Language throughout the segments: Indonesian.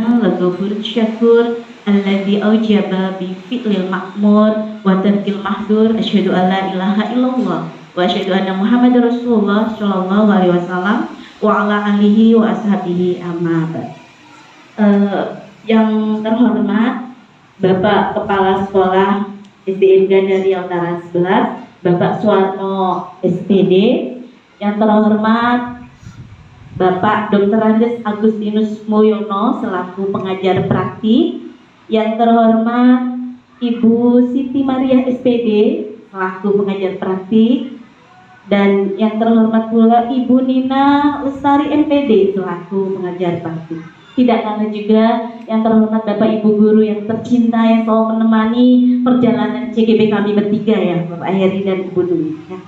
Al-Ghafur Syakur alladzi aujaba bi fi'lil ma'mur wa tarkil mahdur asyhadu an la ilaha illallah wa asyhadu anna Muhammadar Rasulullah sallallahu alaihi wasallam wa ala alihi wa ashabihi amma ba'd. Yang terhormat Bapak Kepala Sekolah SDN Gandaria Utara 11, Bapak Suwarno SPD, yang terhormat Bapak Dr. Andes Agustinus Moyono selaku pengajar praktik, yang terhormat Ibu Siti Maria SPD selaku pengajar praktik, dan yang terhormat pula Ibu Nina Lestari MPD selaku pengajar praktik. Tidak kalah juga yang terhormat Bapak Ibu guru yang tercinta yang selalu menemani perjalanan CGP kami bertiga ya, Bapak Heri dan Ibu Dwi. Ya.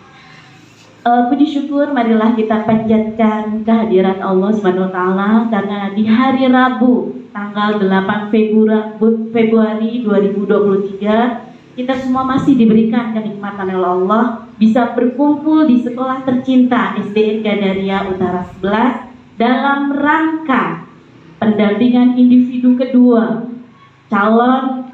Puji syukur marilah kita panjatkan kehadiran Allah Subhanahu wa taala karena di hari Rabu tanggal 8 Februari 2023 kita semua masih diberikan kenikmatan oleh Allah bisa berkumpul di sekolah tercinta SDN Gandaria Utara 11 dalam rangka pendampingan individu kedua calon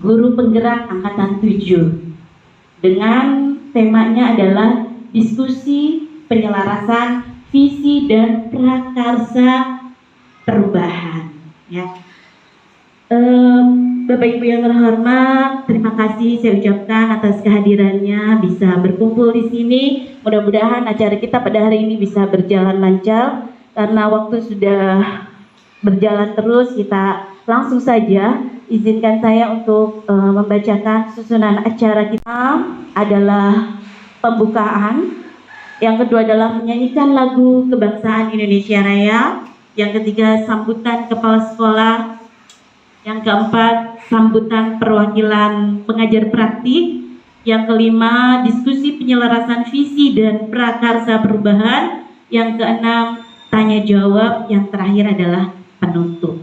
guru penggerak angkatan 7 dengan temanya adalah diskusi penyelarasan visi dan prakarsa perubahan. Ya. Bapak Ibu yang terhormat, terima kasih saya ucapkan atas kehadirannya bisa berkumpul di sini. Mudah-mudahan acara kita pada hari ini bisa berjalan lancar karena waktu sudah berjalan terus. Kita langsung saja izinkan saya untuk membacakan susunan acara kita. Adalah pembukaan, yang kedua adalah menyanyikan lagu kebangsaan Indonesia Raya, yang ketiga sambutan kepala sekolah, yang keempat sambutan perwakilan pengajar praktik, yang kelima diskusi penyelarasan visi dan prakarsa perubahan, yang keenam tanya jawab, yang terakhir adalah penutup.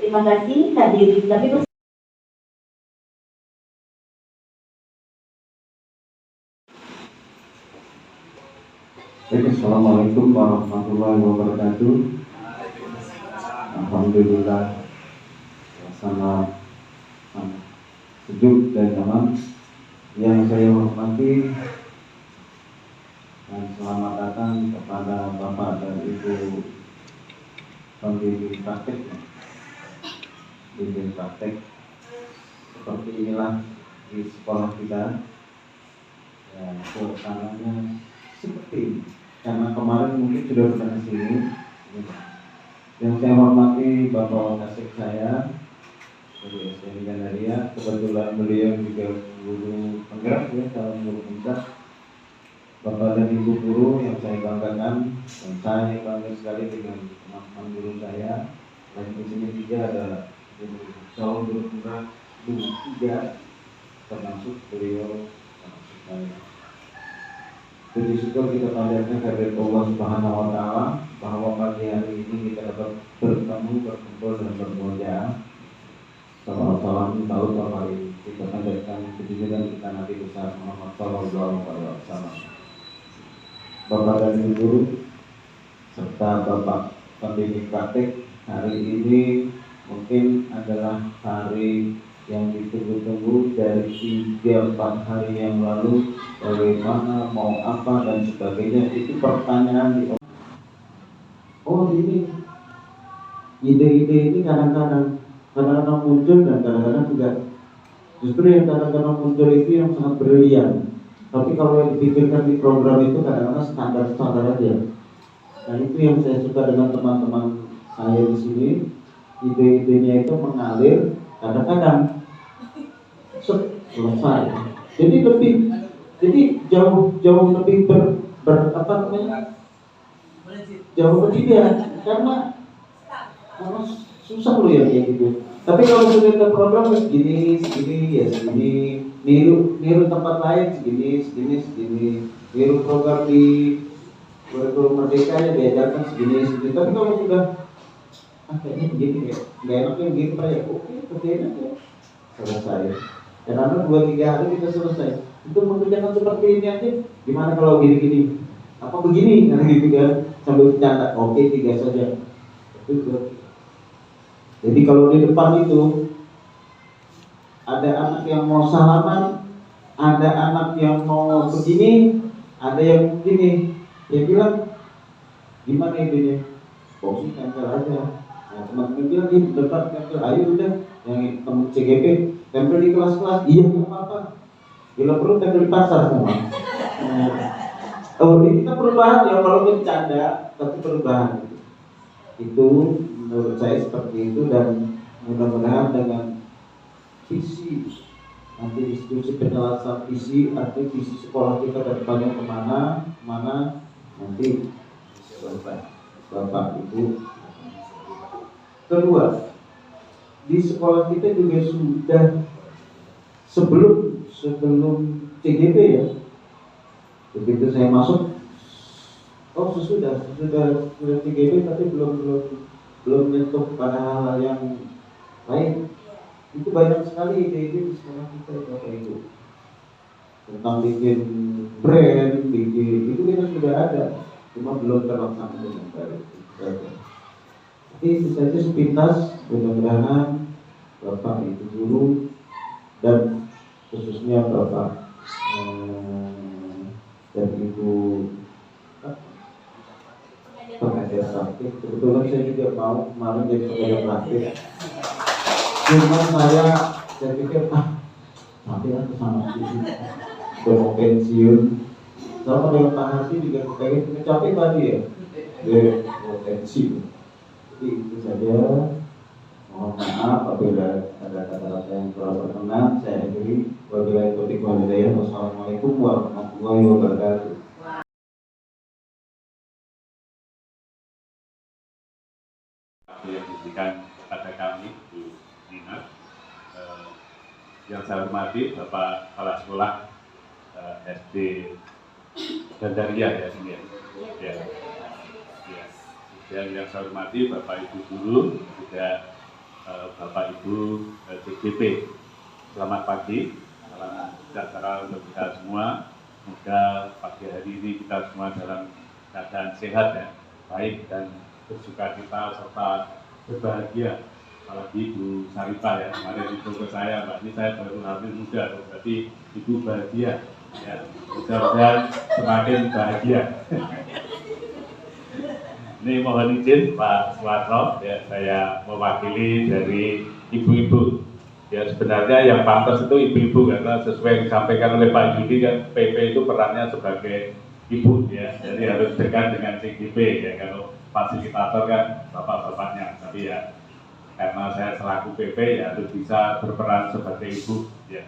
Terima kasih hadirin kami. Assalamualaikum warahmatullahi wabarakatuh. Alhamdulillah, sangat sejuk dan nyaman. Yang saya hormati dan selamat datang kepada Bapak dan Ibu pembimbing praktek. Bimbing praktek seperti inilah di sekolah kita. Ya, suasananya seperti ini. Karena kemarin mungkin sudah pernah ke sini. Yang saya hormati Bapak Kasih saya dari SDN Gandaria, kebetulan beliau juga guru penggerak ya, calon guru penggerak. Bapak dan Ibu guru yang saya banggakan, dan saya bangga sekali dengan teman-teman guru saya. Dan di sini juga ada calon guru putra tiga, termasuk beliau, termasuk saya. Puji syukur kita panjatkan kehadirat Allah Subhanahu wa Ta'ala bahwa pagi hari ini kita dapat bertemu, berkumpul dan berdoa. Salam tahu bahwa kita panjatkan kejujuran kita Nabi besar Muhammad Sallallahu Alaihi Wasallam. Bapak dan Ibu guru serta Bapak pembimbing praktik, hari ini mungkin adalah hari yang ditunggu-tunggu dari 3-4 hari yang lalu. Bagaimana, mau apa dan sebagainya, itu pertanyaan di ini ide-ide ini kadang-kadang muncul dan kadang-kadang juga. Justru yang kadang-kadang muncul itu yang sangat brilian. Tapi kalau yang dipikirkan di program itu kadang-kadang standar-standar aja. Nah, itu yang saya suka dengan teman-teman saya di sini. Ide-idenya itu mengalir, kadang-kadang selesai. Jadi jauh lebih jauh lebih karena susah loh ya kayak gitu. Tapi kalau sudah ke program segini ya segini, niru tempat lain segini, niru program di kurikulum merdeka ya diajarkan segini. Tapi kalau sudah kayaknya begini ya, nggak enaknya begini Pak ya, oke kerjain aja, selesai. Dan lalu 2-3 hari kita selesai. Itu mengerjakan seperti ini aja. Gimana kalau gini? Apa begini? Karena gitu kan, sambil bercanda. Oke 3 saja. Jadi kalau di depan itu ada anak yang mau salaman, ada anak yang mau begini, ada yang begini. Dia bilang, gimana idenya? Sih tempel aja. Nah, teman-teman bilang, di depan tempel, ayo udah. Yang teman CGP, tempel di kelas-kelas, iya nggak apa-apa. Bila perlu tempel di pasar semua. Ini kita perubahan ya, kalau bercanda, tapi perubahan. Itu menurut saya seperti itu, dan mudah-mudahan dengan visi nanti diskusi penjelasan visi, arti visi sekolah kita ke depannya kemana nanti Bapak Ibu. Kedua, di sekolah kita juga sudah sebelum CGP ya, begitu saya masuk, sudah CGP tapi belum nyentuh pada hal yang lain. Itu banyak sekali ide-ide di sekolah kita Bapak Ibu, tentang bikin brand, itu kita sudah ada, cuma belum terlaksana dengan baik. Jadi itu saja sepintas. Mudah-mudahan Bapak Ibu guru dan khususnya Bapak dan Ibu pengajar praktik, kebetulan saya juga mau kemarin jadi pengajar praktik. Cuma saya pikir nanti aku sama sini udah mau pensiun. Sama dengan Pak Hati juga pengen capek tadi ya, mau pensiun. Jadi itu saja. Mohon maaf apabila ada kata-kata yang kurang berkenan. Saya akhiri. Wabillahi taufiq wal hidayah. Wassalamualaikum warahmatullahi wabarakatuh. Yang diberikan pada kami, Bu Nina, yang saya hormati Bapak Kepala Sekolah SD Gandaria ya sini ya. Yang saya hormati Bapak Ibu guru, juga Bapak Ibu CGP. Selamat pagi, salam sejahtera untuk kita semua. Semoga pagi hari ini kita semua dalam keadaan sehat ya, baik dan bersuka cita serta berbahagia. Apalagi Ibu Sarita ya, kemarin itu ke saya, Mbak, ini saya baru hamil muda, berarti Ibu bahagia ya, mudah-mudahan semakin bahagia. Ini mohon izin Pak Suwarno ya, saya mewakili dari ibu-ibu. Ya sebenarnya yang pantas itu ibu-ibu, karena sesuai yang disampaikan oleh Pak Yudi kan, PP itu perannya sebagai ibu ya, jadi harus dekat dengan CGP ya. Kalau fasilitator kan bapak-bapaknya, tapi ya karena saya selaku PP ya harus bisa berperan sebagai ibu ya,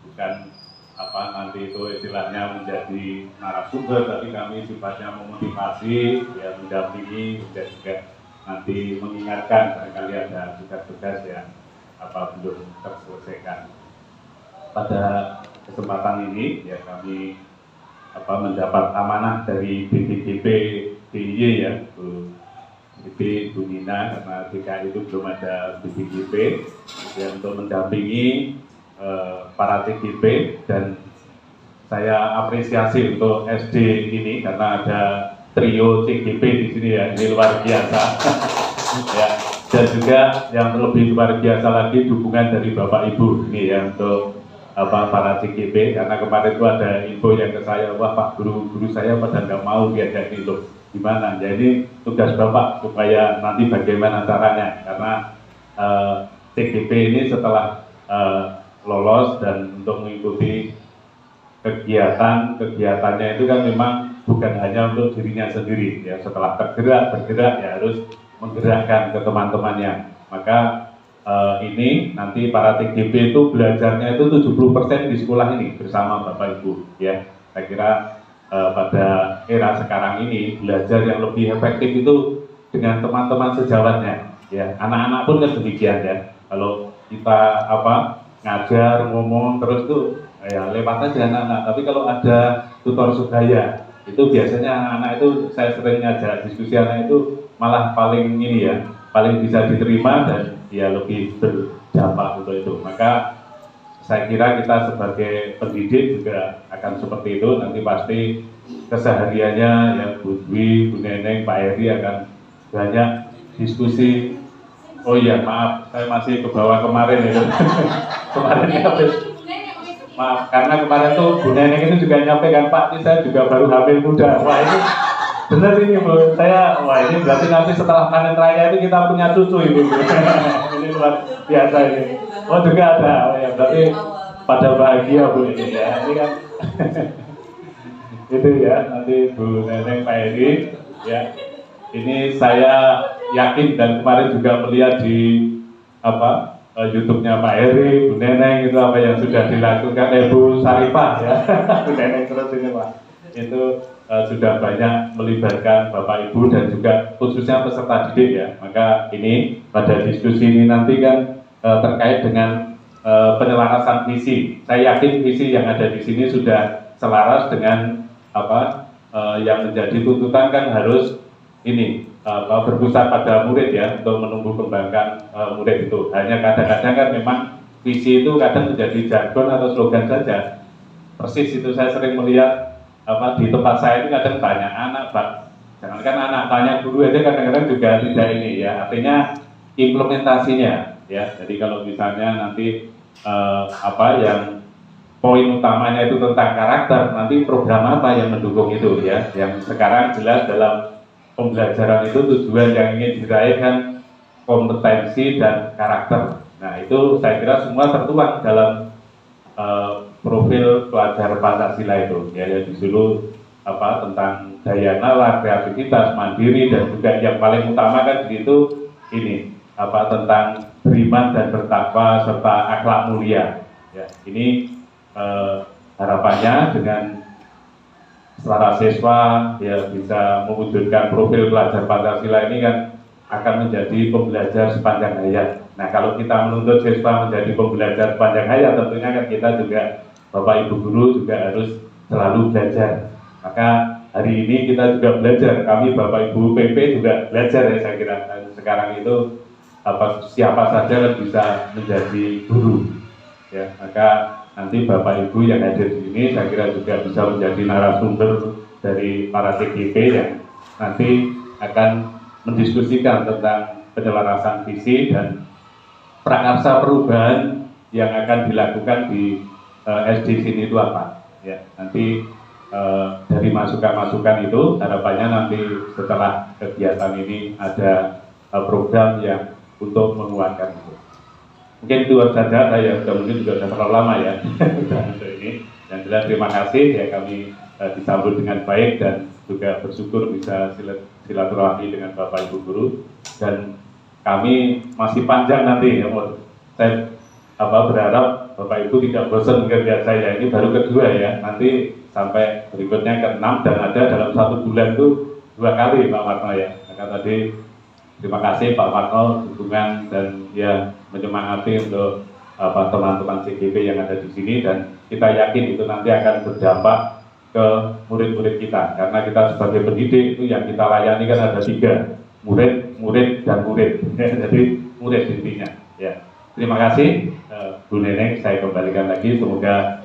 bukan nanti itu istilahnya menjadi narasumber, tapi kami sifatnya memotivasi, ya mendampingi, dan juga nanti mengingatkan barangkali ada tugas-tugas yang belum terselesaikan. Pada kesempatan ini ya kami mendapat amanah dari BPDP DIY ya, Bu Nina, karena DKI itu belum ada BPDP ya, untuk mendampingi para TGP, dan saya apresiasi untuk SD ini karena ada trio TGP di sini ya, ini luar biasa. Ya, dan juga yang lebih luar biasa lagi dukungan dari Bapak Ibu ini ya untuk para TGP, karena kemarin itu ada info yang ke saya, wah Pak, guru saya pada nggak mau diajak itu gimana, jadi tugas Bapak supaya nanti bagaimana caranya, karena TGP ini setelah lolos dan untuk mengikuti kegiatannya itu kan memang bukan hanya untuk dirinya sendiri ya, setelah bergerak ya harus menggerakkan ke teman-temannya. Maka ini nanti para TGP itu belajarnya itu 70% di sekolah ini bersama Bapak Ibu ya. Saya kira pada era sekarang ini belajar yang lebih efektif itu dengan teman-teman sejawatnya ya. Anak-anak pun kan demikian ya. Kalau kita ngajar ngomong terus tuh ya lewat aja anak-anak, tapi kalau ada tutor sebaya itu biasanya anak-anak itu saya sering ngajak diskusi, anak itu malah paling paling bisa diterima dan ya lebih berdampak untuk itu. Maka saya kira kita sebagai pendidik juga akan seperti itu, nanti pasti kesehariannya ya Bu Dwi, Bu Neneng, Pak Heri akan banyak diskusi. Oh iya, maaf, saya masih ke bawah kemarin itu. Kemarin maaf, karena kemarin tuh Bu Neneng itu juga nyampaikan, Pak, ini saya juga baru hamil muda. Wah ini benar ini Bu, wah ini berarti nanti setelah panen raya itu kita punya cucu Ibu. Ini luar biasa ini. Oh juga ada, oh ya berarti pada bahagia Bu ini ya. Ini kan itu ya, nanti Bu Neneng, Pak Heri ya. Ini saya yakin dan kemarin juga melihat di YouTube-nya Pak Heri, Bu Neneng itu apa yang sudah dilakukan Bu Sarifah ya. Bu Neneng terus ini Pak. Itu sudah banyak melibatkan Bapak Ibu dan juga khususnya peserta didik ya. Maka ini pada diskusi ini nanti kan terkait dengan penyelarasan visi. Saya yakin visi yang ada di sini sudah selaras dengan yang menjadi tuntutan kan harus berpusat pada murid ya, untuk menumbuh kembangkan murid itu. Hanya kadang-kadang kan memang visi itu kadang menjadi jargon atau slogan saja. Persis itu saya sering melihat di tempat saya itu kadang banyak anak, jangankan anak, tanya guru aja kadang-kadang juga tidak ini ya. Artinya implementasinya ya. Jadi kalau misalnya nanti yang poin utamanya itu tentang karakter, nanti program apa yang mendukung itu ya. Yang sekarang jelas dalam pembelajaran itu tujuan yang ingin diraih kan kompetensi dan karakter. Nah itu saya kira semua tertuang dalam profil pelajar Pancasila itu ya, disuruh tentang daya nalar, kreativitas, mandiri, dan juga yang paling utama kan di situ ini tentang beriman dan bertakwa serta akhlak mulia ya. Ini harapannya dengan para siswa ya bisa mewujudkan profil pelajar Pancasila ini kan akan menjadi pembelajar sepanjang hayat. Nah kalau kita menuntut siswa menjadi pembelajar sepanjang hayat, tentunya kan kita juga Bapak Ibu guru juga harus selalu belajar. Maka hari ini kita juga belajar, kami Bapak Ibu PP juga belajar ya saya kira. Dan sekarang itu siapa saja kan bisa menjadi guru ya. Maka nanti Bapak Ibu yang hadir di sini saya kira juga bisa menjadi narasumber dari para TGP yang nanti akan mendiskusikan tentang penyelarasan visi dan prakarsa perubahan yang akan dilakukan di SD sini itu apa ya. Nanti dari masukan-masukan itu harapannya nanti setelah kegiatan ini ada program yang untuk menguatkan itu. Mungkin itu saja, saya mungkin juga sudah terlalu lama ya untuk ini. Yang jelas terima kasih ya, kami disambut dengan baik dan juga bersyukur bisa silaturahmi dengan Bapak Ibu guru, dan kami masih panjang nanti ya. Saya berharap Bapak Ibu tidak bosan kerja saya, ini baru kedua ya, nanti sampai berikutnya ke-6 dan ada dalam 1 bulan itu 2 kali Pak Marno ya. Maka tadi terima kasih Pak Marno dukungan dan ya menyemangati untuk teman-teman CGP yang ada di sini, dan kita yakin itu nanti akan berdampak ke murid-murid kita, karena kita sebagai pendidik itu yang kita layani kan ada 3, murid, murid, dan murid. Jadi murid intinya ya. Terima kasih Bu Neneng, saya kembalikan lagi, semoga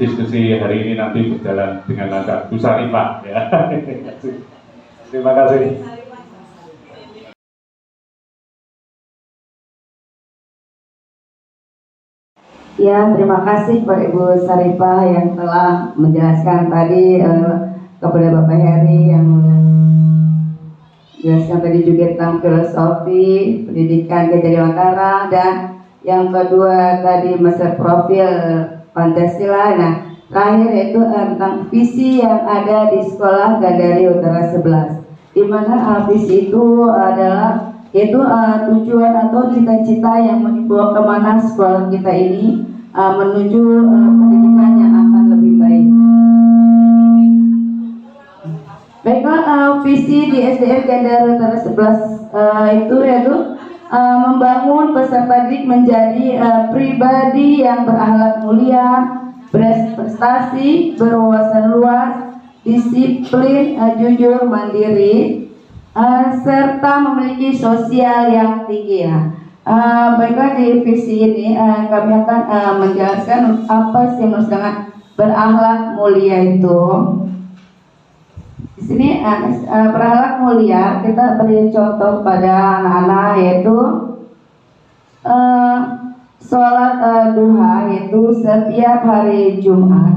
diskusi hari ini nanti berjalan dengan lancar. Bu Sarifah ya. Terima kasih. Ya, terima kasih kepada Ibu Sarifah yang telah menjelaskan tadi kepada Bapak Heri yang menjelaskan tadi juga tentang filosofi pendidikan Gajah Dewantara, dan yang kedua tadi masalah profil Pancasila. Nah, terakhir itu tentang visi yang ada di Sekolah Gandaria Utara 11, di mana visi itu adalah yaitu tujuan atau cita-cita yang dibawa kemana sekolah kita ini menuju pendidikan yang akan lebih baik. Baiklah, visi di SDN Gandaria Utara 11 itu yaitu membangun peserta didik menjadi pribadi yang berakhlak mulia, berprestasi, berwawasan luas, disiplin, jujur, mandiri, serta memiliki sosial yang tinggi. Baiklah, di visi ini kami akan menjelaskan apa sih maksud dengan berakhlak mulia itu. Di sini berakhlak mulia kita beri contoh pada anak-anak, yaitu sholat duha, yaitu setiap hari Jumat.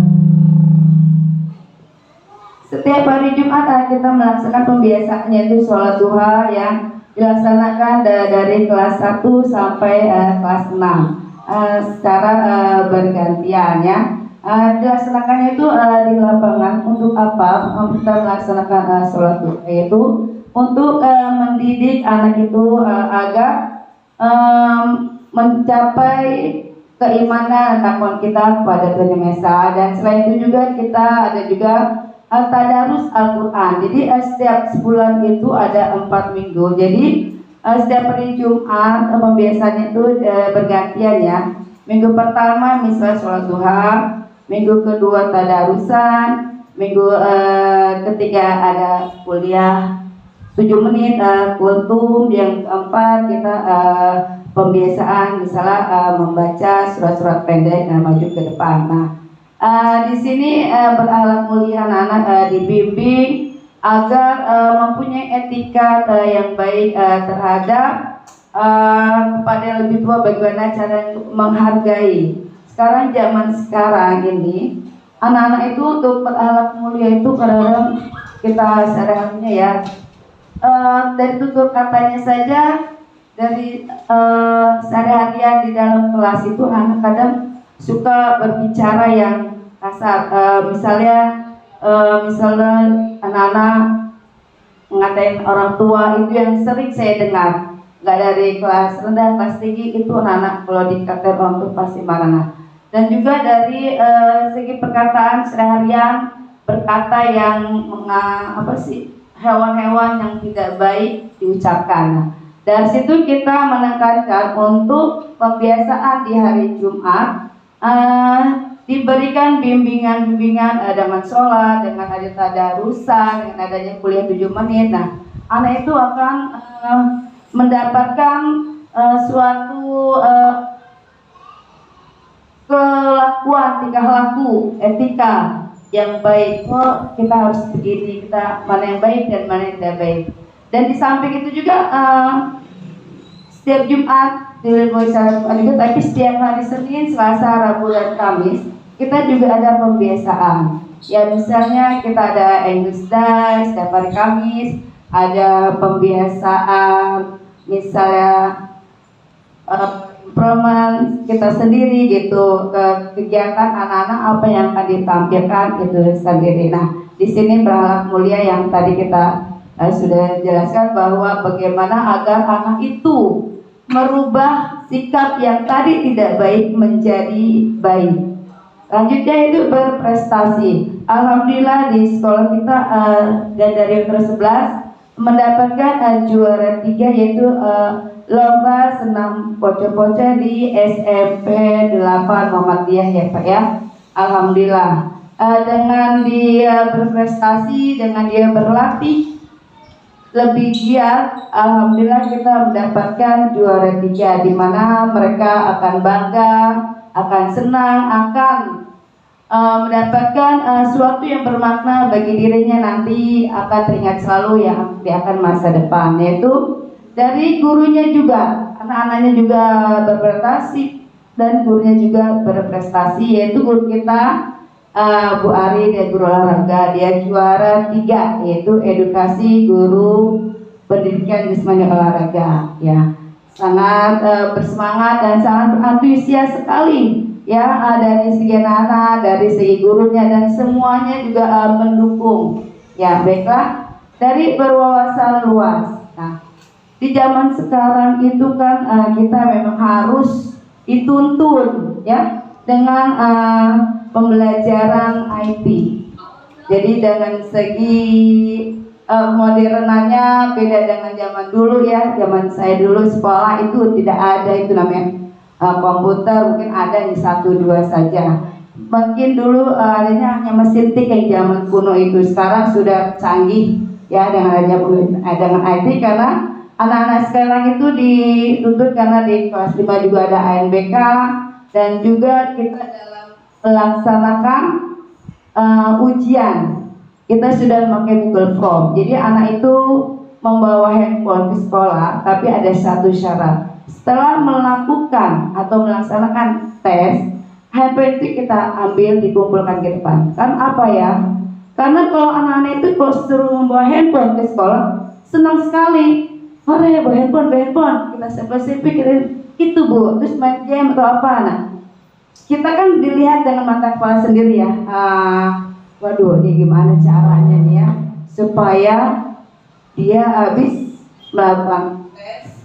Setiap hari Jumat kita melaksanakan pembiasaannya itu sholat duha yang dilaksanakan dari kelas 1 sampai kelas 6 secara bergantian ya. Dilaksanakannya itu di lapangan. Untuk apa? Kita melaksanakan sholat duha yaitu untuk mendidik anak itu agar mencapai keimanan takwa kita kepada Tuhan Yang Maha Esa. Dan selain itu juga kita ada juga tadarus Al-Quran. Jadi setiap sebulan itu ada 4 minggu. Jadi setiap hari Jumat pembiasaannya itu bergantian ya. Minggu pertama misalnya sholat duha, minggu kedua tadarusan, minggu ketiga ada kuliah 7 menit kultum, yang keempat kita pembiasaan misalnya membaca surat-surat pendek maju ke depan. Nah, di sini berakhlak mulia anak-anak dibimbing agar mempunyai etika yang baik terhadap kepada yang lebih tua, bagaimana cara untuk menghargai. Sekarang zaman sekarang ini anak-anak itu untuk berakhlak mulia itu kadang-kadang kita sehari-harinya ya dari tutur katanya saja, dari sehari-harian di dalam kelas itu anak kadang suka berbicara yang kasar. Misalnya anak-anak ngatain orang tua, itu yang sering saya dengar. Nggak dari kelas rendah, kelas tinggi itu anak-anak kalau dikatain orang tua pasti marah. Dan juga dari segi perkataan sehari-harian, berkata yang hewan-hewan yang tidak baik diucapkan. Dari situ kita menekankan untuk pembiasaan di hari Jumat diberikan bimbingan dengan sholat, dengan ada tadarusan, dengan adanya kuliah 7 menit. Nah, anak itu akan mendapatkan suatu kelakuan, tingkah laku, etika yang baik. Oh, kita harus begini, kita mana yang baik dan mana yang tidak baik. Dan di samping itu juga setiap Jumat juga, tapi setiap hari Senin, Selasa, Rabu, dan Kamis kita juga ada pembiasaan. Ya, misalnya kita ada English Day setiap hari Kamis, ada pembiasaan misalnya program kita sendiri gitu, ke kegiatan anak-anak apa yang akan ditampilkan itu sendiri. Nah, di sini berakhlak mulia yang tadi kita sudah jelaskan bahwa bagaimana agar anak itu merubah sikap yang tadi tidak baik menjadi baik. Lanjutnya itu berprestasi. Alhamdulillah di sekolah kita dan dari Ultra 11 mendapatkan juara 3, yaitu lomba senam pocong-pocong di SMP 8 Muhammadiyah ya Pak ya. Alhamdulillah. Dengan dia berprestasi, dengan dia berlatih lebih giat, alhamdulillah kita mendapatkan juara 3, di mana mereka akan bangga, akan senang, akan mendapatkan suatu yang bermakna bagi dirinya, nanti akan teringat selalu yang di akan masa depan, yaitu dari gurunya juga, anak-anaknya juga berprestasi dan gurunya juga berprestasi, yaitu guru kita Bu Ari, dia guru olahraga, dia juara 3, yaitu edukasi guru pendidikan jismani olahraga ya. Sangat bersemangat dan sangat antusias sekali ya, dari segi anak-anak, dari segi gurunya, dan semuanya juga mendukung ya. Baiklah, dari berwawasan luas. Nah, di zaman sekarang itu kan kita memang harus dituntun ya dengan pembelajaran IT. Jadi dengan segi modernannya beda dengan zaman dulu ya. Zaman saya dulu sekolah itu tidak ada itu namanya komputer, mungkin ada di 1-2 saja. Mungkin dulu adanya hanya mesin tik yang zaman kuno itu. Sekarang sudah canggih ya dengan dengan IT, karena anak-anak sekarang itu dituntut, karena di kelas 5 juga ada ANBK, dan juga kita dalam melaksanakan ujian kita sudah memakai Google Form. Jadi anak itu membawa handphone ke sekolah, tapi ada satu syarat: setelah melakukan atau melaksanakan tes, handphone itu kita ambil, dikumpulkan ke depan. Kan apa ya? Karena kalau anak-anak itu kalau suruh membawa handphone ke sekolah, senang sekali. Hore, bawa handphone, kita sepik-sepik itu Bu, terus main game atau apa. Nah, kita kan dilihat dengan mata kepala sendiri ya. Waduh, ini gimana caranya nih ya supaya dia habis melakukan tes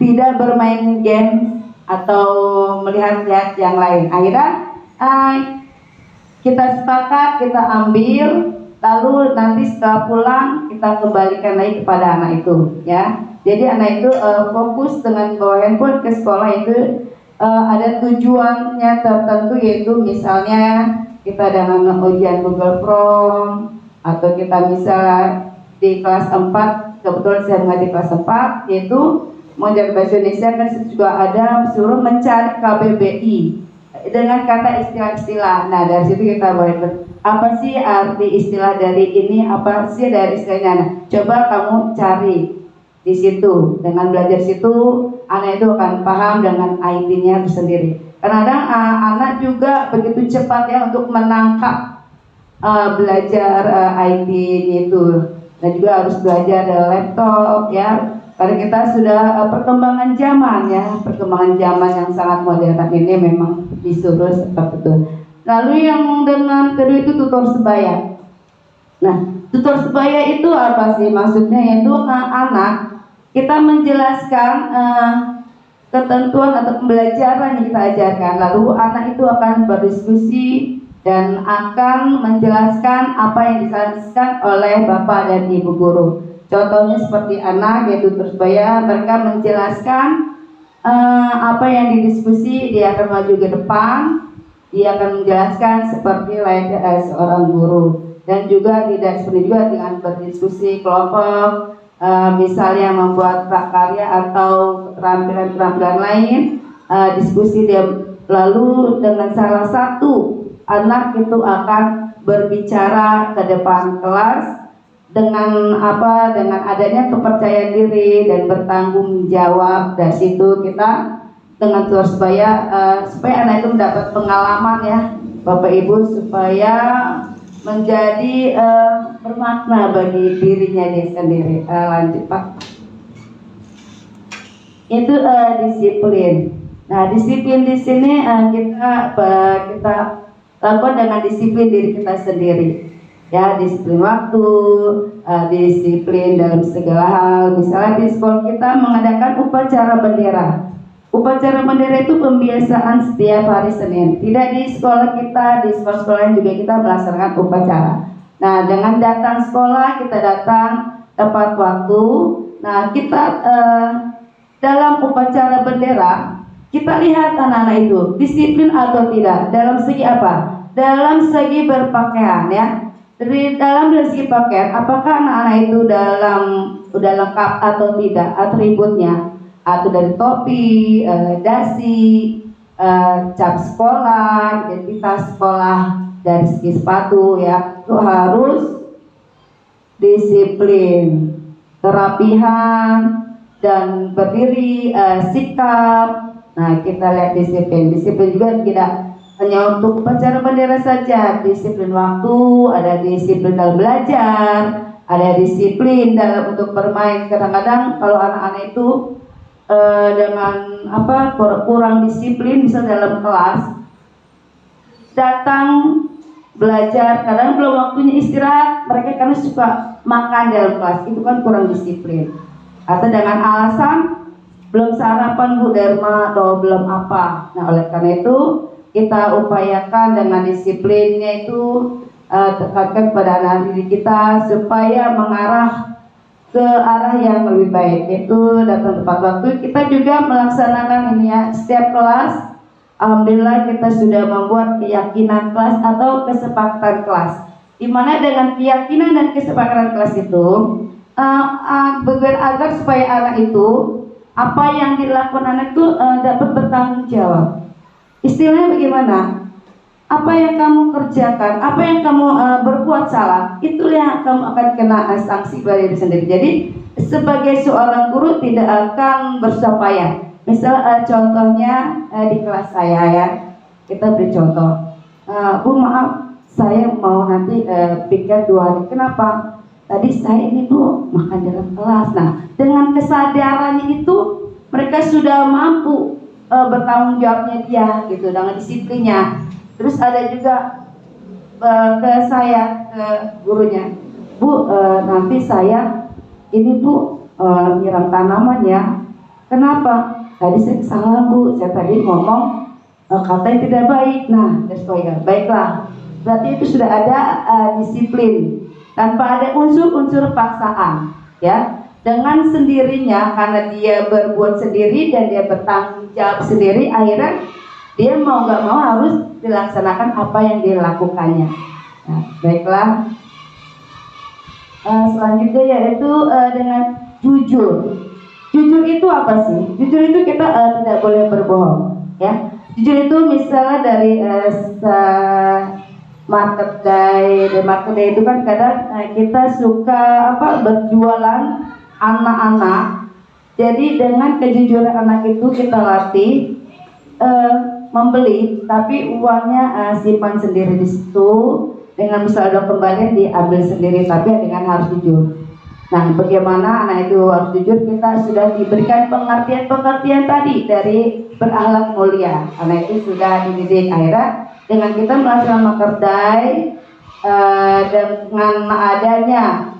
tidak bermain game atau melihat-lihat yang lain. Akhirnya kita sepakat, kita ambil, lalu nanti setelah pulang kita kembalikan lagi kepada anak itu ya. Jadi anak itu fokus dengan bawa handphone ke sekolah itu ada tujuannya tertentu, yaitu misalnya kita dengan ujian Google Form, atau kita misalnya di kelas 4, kebetulan saya mengajar kelas 4, yaitu mengajar bahasa Indonesia, kan juga ada suruh mencari KBBI dengan kata istilah-istilah. Nah, dari situ kita boleh apa sih arti istilah dari ini, apa sih dari istilahnya. Nah, coba kamu cari di situ. Dengan belajar situ, anak itu akan paham dengan IT-nya sendiri. Kadang-kadang anak juga begitu cepat ya untuk menangkap belajar IT itu. Dan juga harus belajar dari laptop ya. Karena kita sudah perkembangan zaman ya, perkembangan zaman yang sangat modern ini memang disuruh seperti itu. Lalu yang dengan kedua itu tutor sebaya. Nah, tutor sebaya itu apa sih maksudnya? Yaitu anak kita menjelaskan ketentuan atau pembelajaran yang kita ajarkan, lalu anak itu akan berdiskusi dan akan menjelaskan apa yang dijelaskan oleh bapak dan ibu guru. Contohnya seperti anak yaitu tutor sebaya, mereka menjelaskan apa yang didiskusi, dia akan maju ke depan, dia akan menjelaskan seperti layaknya seorang guru. Dan juga tidak seperti juga dengan berdiskusi kelompok, misalnya membuat prakarya atau keterampilan-keterampilan lain, diskusi dia. Lalu dengan salah satu anak itu akan berbicara ke depan kelas dengan apa? Dengan adanya kepercayaan diri dan bertanggung jawab. Dari situ kita dengan tutor sebaya supaya anak itu mendapat pengalaman ya Bapak Ibu, supaya menjadi bermakna bagi dirinya dia sendiri. Lanjut Pak. Itu disiplin. Nah, disiplin di sini kita lakukan dengan disiplin diri kita sendiri. Ya, disiplin waktu, disiplin dalam segala hal. Misalnya di sekolah kita mengadakan upacara bendera. Upacara bendera itu pembiasaan setiap hari Senin. Tidak di sekolah kita, di sekolah-sekolah lain juga kita melaksanakan upacara. Nah, dengan datang sekolah, kita datang tepat waktu. Nah, kita dalam upacara bendera, kita lihat anak-anak itu disiplin atau tidak. Dalam segi apa? Dalam segi berpakaian, ya. Dalam segi pakaian, apakah anak-anak itu udah lengkap atau tidak atributnya? Atau dari topi, dasi, cap sekolah, identitas sekolah, dari segi sepatu, ya, itu harus disiplin, kerapihan, dan berdiri, sikap. Nah, kita lihat disiplin juga tidak hanya untuk upacara bendera saja, disiplin waktu, ada disiplin dalam belajar, ada disiplin dalam untuk bermain. Kadang-kadang kalau anak-anak itu dengan kurang disiplin, bisa dalam kelas datang belajar, kadang belum waktunya istirahat, mereka karena suka makan dalam kelas, itu kan kurang disiplin. Atau dengan alasan belum sarapan Bu Dharma atau belum apa. Nah, oleh karena itu kita upayakan dengan disiplinnya itu tekankan pada anak didik kita supaya mengarah ke arah yang lebih baik, yaitu datang tepat waktu. Kita juga melaksanakan ini, ya, setiap kelas. Alhamdulillah kita sudah membuat keyakinan kelas atau kesepakatan kelas, di mana dengan keyakinan dan kesepakatan kelas itu agar supaya anak itu apa yang dilakukan anak itu dapat bertanggung jawab. Istilahnya bagaimana? Apa yang kamu kerjakan, apa yang kamu berbuat salah, itulah yang kamu akan kena sanksi pada diri sendiri. Jadi sebagai seorang guru tidak akan bersusah payah. Misal contohnya di kelas saya, ya, kita beri contoh. Bu, maaf, saya mau nanti piket 2 hari. Kenapa? Tadi saya ini Bu makan dalam kelas. Nah, dengan kesadarannya itu mereka sudah mampu bertanggung jawabnya dia, gitu, dengan disiplinnya. Terus ada juga ke saya, ke gurunya, Bu, nanti saya ini Bu nyiram tanaman, ya. Kenapa? Tadi saya salah Bu, saya tadi ngomong katanya tidak baik. Nah, baiklah. Berarti itu sudah ada disiplin tanpa ada unsur-unsur paksaan, ya. Dengan sendirinya, karena dia berbuat sendiri dan dia bertanggung jawab sendiri, akhirnya dia mau nggak mau harus dilaksanakan apa yang dilakukannya. Nah, baiklah. Selanjutnya yaitu dengan jujur. Jujur itu apa sih? Jujur itu kita tidak boleh berbohong, ya. Jujur itu misalnya dari market day itu kan kadang kita suka berjualan anak-anak. Jadi dengan kejujuran anak itu kita latih membeli, tapi uangnya simpan sendiri di situ. Dengan misalnya ada kembalian diambil sendiri, tapi dengan harus jujur. Nah, bagaimana anak itu harus jujur? Kita sudah diberikan pengertian tadi dari berakhlak mulia. Anak itu sudah dididik. Akhirnya dengan kita melaksanakan makerdai dengan adanya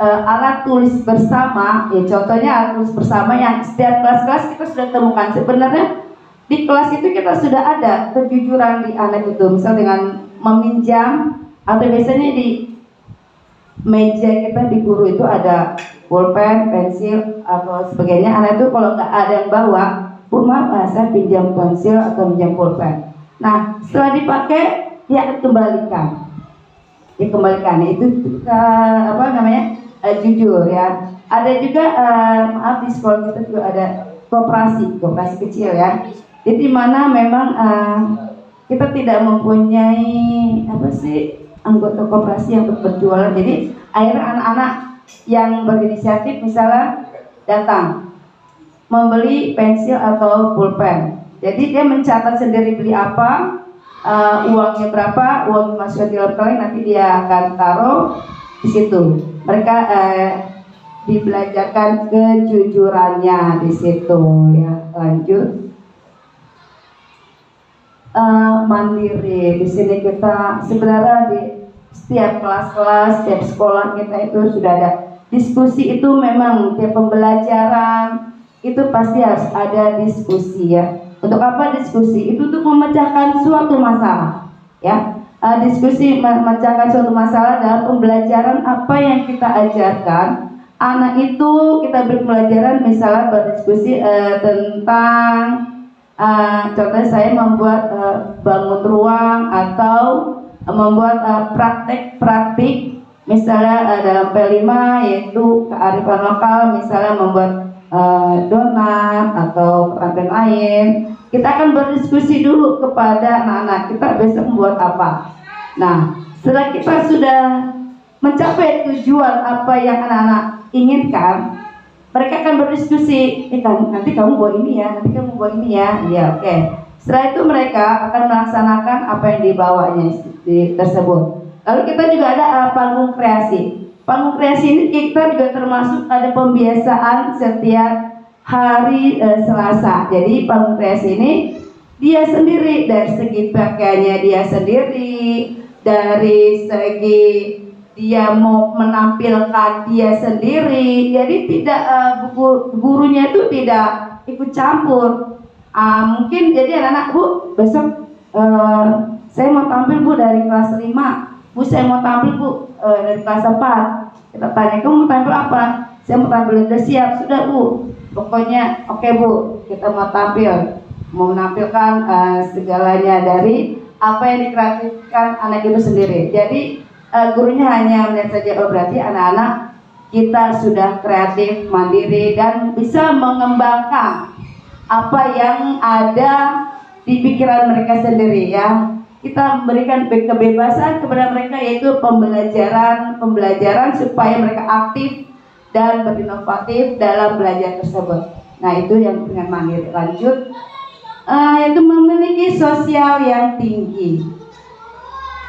alat tulis bersama, ya contohnya alat tulis bersama yang setiap kelas-kelas kita sudah temukan. Sebenarnya di kelas itu kita sudah ada kejujuran di anak itu, misal dengan meminjam, atau biasanya di meja kita di guru itu ada pulpen, pensil atau sebagainya. Anak itu kalau nggak ada yang bawa, Bu, maaf, saya pinjam pensil atau pinjam pulpen. Nah, setelah dipakai dia kembalikan. Dikembalikan itu jujur, ya. Ada juga maaf, di sekolah kita juga ada koperasi kecil, ya. Jadi mana memang kita tidak mempunyai anggota koperasi yang berjualan. Jadi akhirnya anak-anak yang berinisiatif misalnya datang membeli pensil atau pulpen. Jadi dia mencatat sendiri beli apa, uangnya berapa, uang dimasukkan di dalam kaleng, nanti dia akan taruh di situ. Mereka dibelajarkan kejujurannya di situ, ya. Lanjut. Mandiri. Di sini kita sebenarnya di setiap kelas-kelas, setiap sekolah kita itu sudah ada diskusi. Itu memang tiap pembelajaran itu pasti harus ada diskusi ya. Untuk apa diskusi? Itu untuk memecahkan suatu masalah ya. Diskusi memecahkan suatu masalah dalam pembelajaran apa yang kita ajarkan. Anak itu kita beri pelajaran misalnya berdiskusi tentang contohnya saya membuat bangun ruang atau membuat praktik misalnya dalam P5 yaitu kearifan lokal, misalnya membuat donat atau keterampilan lain. Kita akan berdiskusi dulu kepada anak-anak kita besok membuat apa. Nah, setelah kita sudah mencapai tujuan apa yang anak-anak inginkan, mereka akan berdiskusi, nanti kamu buat ini ya, nanti kamu buat ini ya, ya oke. Setelah itu mereka akan melaksanakan apa yang dibawanya tersebut. Lalu kita juga ada panggung kreasi. Panggung kreasi ini kita juga termasuk ada pembiasaan setiap hari Selasa. Jadi panggung kreasi ini dia sendiri, dari segi pakaiannya dia sendiri, dari segi dia mau menampilkan dia sendiri. Jadi tidak gurunya itu tidak ikut campur. Mungkin jadi anak-anak, Bu, besok saya mau tampil Bu dari kelas 5, Bu saya mau tampil Bu dari kelas 4. Kita tanya, kamu mau tampil apa? Saya mau tampil, udah siap, sudah Bu. Pokoknya oke Bu, kita mau tampil, mau menampilkan segalanya dari apa yang dikreatifkan anak itu sendiri. Jadi gurunya hanya melihat saja, oh berarti anak-anak kita sudah kreatif, mandiri, dan bisa mengembangkan apa yang ada di pikiran mereka sendiri ya. Kita memberikan kebebasan kepada mereka, yaitu pembelajaran supaya mereka aktif dan berinovatif dalam belajar tersebut. Nah, itu yang dengan mandiri. Lanjut, yaitu memiliki sosial yang tinggi.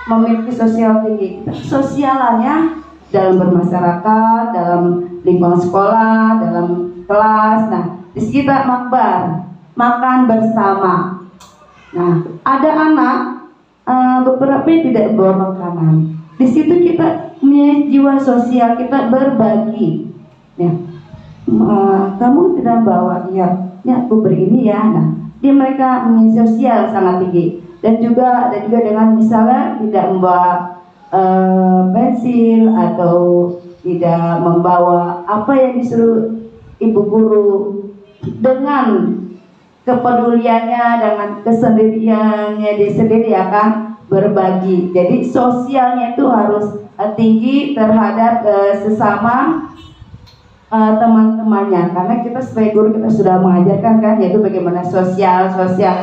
Memiliki sosial tinggi. Sosialannya dalam bermasyarakat, dalam lingkungan sekolah, dalam kelas. Nah, di sekitar makbar, makan bersama. Nah, ada anak beberapa yang tidak bawa makanan. Di situ kita punya jiwa sosial, kita berbagi. Ya, kamu tidak bawa, ya aku beri ini ya. Nah, dia mereka punya sosial sangat tinggi. Dan juga ada juga dengan misalnya tidak membawa pensil atau tidak membawa apa yang disuruh ibu guru, dengan kepeduliannya, dengan kesendiriannya dia sendiri akan berbagi. Jadi sosialnya itu harus tinggi terhadap sesama teman-temannya, karena kita sebagai guru kita sudah mengajarkan kan, yaitu bagaimana sosial yang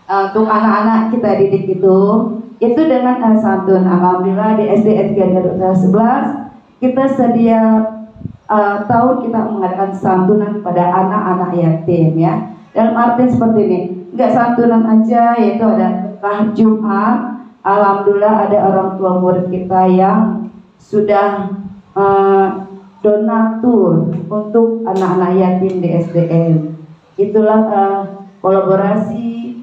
untuk anak-anak kita didik itu dengan santun. Alhamdulillah di SD 311 kita setiap tahun kita mengadakan santunan pada anak-anak yatim ya. Dalam arti seperti ini, enggak santunan aja, yaitu ada Kah Jumat. Alhamdulillah ada orang tua murid kita yang sudah donatur untuk anak-anak yatim di SDN. Itulah kolaborasi,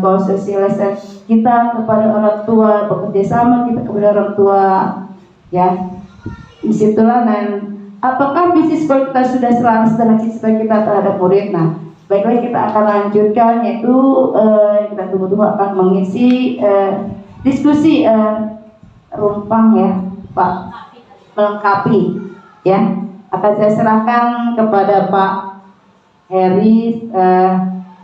sosialisasi kita kepada orang tua, bekerja sama kita kepada orang tua ya. Disitulah, dan apakah visi sekolah kita sudah selaras dengan cita kita terhadap murid. Nah, baiklah kita akan lanjutkan, yaitu kita tunggu-tunggu akan mengisi diskusi rumpang ya Pak, melengkapi ya. Akan saya serahkan kepada Pak Heri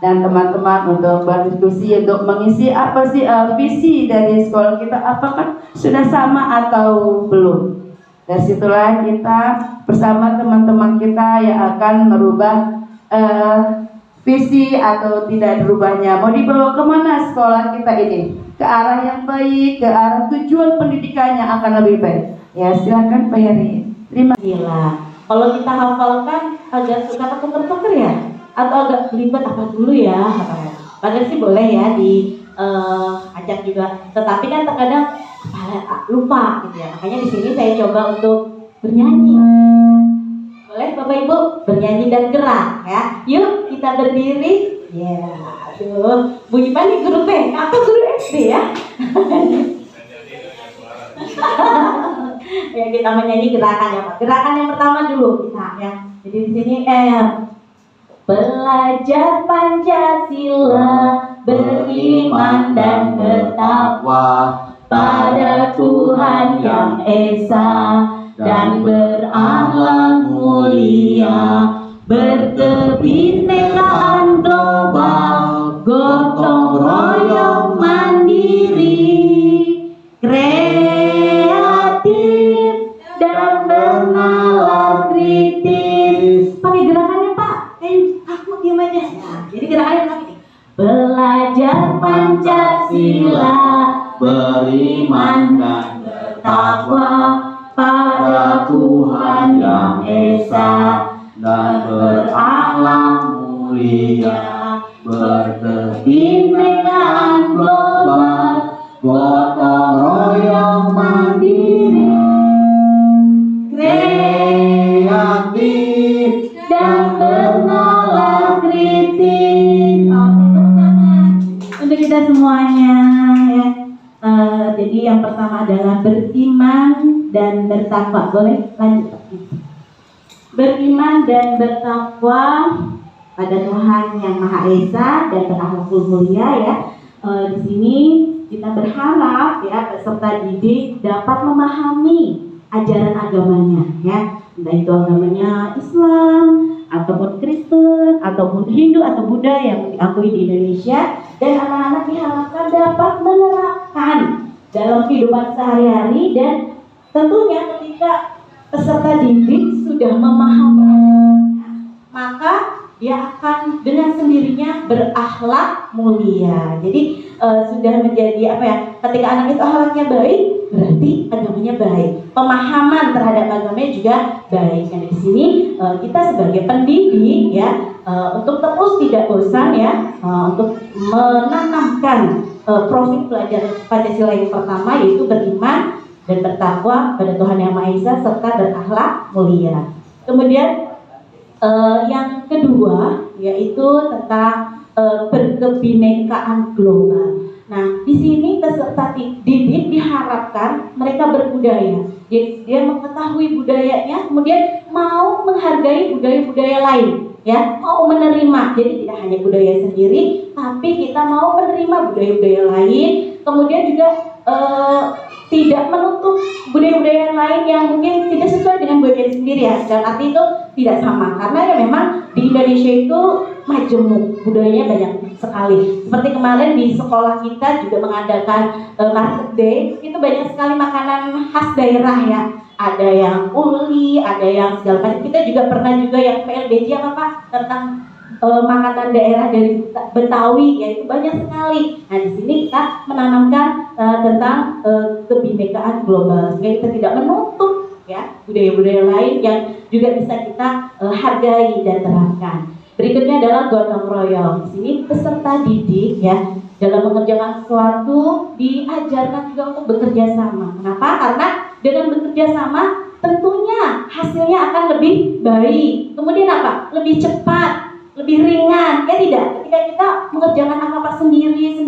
dan teman-teman untuk berdiskusi, untuk mengisi apa sih visi dari sekolah kita, apakah sudah sama atau belum. Dari situlah kita bersama teman-teman kita yang akan merubah visi atau tidak berubahnya. Mau dibawa kemana sekolah kita ini? Ke arah yang baik, ke arah tujuan pendidikannya akan lebih baik. Ya silakan Pak Heri. Terima kasih. Kalau kita hafalkan agak suka ketuker-tuker ya, atau agak belibet apa dulu ya. Padahal sih boleh ya diajak juga. Tetapi kan terkadang lupa gitu ya. Makanya di sini saya coba untuk bernyanyi. Boleh Bapak Ibu bernyanyi dan gerak ya. Yuk kita berdiri. Ya, aduh. Bu Ipan nih guru TK atau guru SD ya? Ya kita menyanyi gerakan ya Pak. Gerakan yang pertama dulu kita ya. Jadi di sini belajar Pancasila, beriman dan bertakwa pada Tuhan Yang Esa, dan berakhlak mulia, berkebinekaan global, gotong royong mandiri, kreatif dan bernalar kritis. Pakai gerakannya Pak, aku diam aja. Nah, jadi gerakannya lagi. Belajar Pancasila, beriman dan bertakwa pada Tuhan Yang Esa, dan berakhlak mulia, berkebinekaan global, gotong royong mandiri, kreatif dan bernalar kritis. Untuk kita semuanya ya. Jadi yang pertama adalah beriman dan bertakwa. Boleh lanjut? Beriman dan bertakwa pada Tuhan Yang Maha Esa dan berakhlak mulia ya. Di sini kita berharap ya peserta didik dapat memahami ajaran agamanya ya, entah itu agamanya Islam ataupun Kristen ataupun Hindu atau Buddha yang diakui di Indonesia, dan anak-anak diharapkan dapat menerapkan dalam kehidupan sehari-hari, dan tentunya ketika peserta didik sudah memahami, maka dia akan dengan sendirinya berakhlak mulia. Jadi sudah menjadi apa ya? Ketika anak itu akhlaknya baik, berarti agamanya baik. Pemahaman terhadap agamanya juga baik. Nah, di sini kita sebagai pendidik ya untuk terus tidak bosan ya untuk menanamkan profil pelajar Pancasila yang pertama, yaitu beriman dan bertakwa pada Tuhan Yang Maha Esa serta berakhlak mulia. Kemudian yang kedua yaitu tentang berkebinekaan global. Nah, di sini peserta didik diharapkan mereka berbudaya. Jadi dia mengetahui budayanya, kemudian mau menghargai budaya-budaya lain, ya, mau menerima. Jadi tidak hanya budaya sendiri, tapi kita mau menerima budaya-budaya lain. Kemudian juga tidak menutup budaya-budaya lain yang mungkin tidak sesuai dengan budaya sendiri ya. Dan arti itu tidak sama, karena ya memang di Indonesia itu majemuk, budayanya banyak sekali. Seperti kemarin di sekolah kita juga mengadakan Market Day, itu banyak sekali makanan khas daerah ya. Ada yang uli, ada yang segala macam. Kita juga pernah juga yang PLBJ apa tentang makanan daerah dari Betawi, yaitu banyak sekali. Nah, di sini kita menanamkan tentang kebinekaan global, sehingga kita tidak menutup ya budaya-budaya lain yang juga bisa kita hargai dan terapkan. Berikutnya adalah gotong royong. Di sini peserta didik ya dalam mengerjakan sesuatu diajarkan juga untuk bekerja sama. Kenapa? Karena dengan bekerja sama tentunya hasilnya akan lebih baik. Kemudian apa? Lebih cepat, lebih ringan, ya tidak? Ketika kita mengerjakan apa-apa sendiri,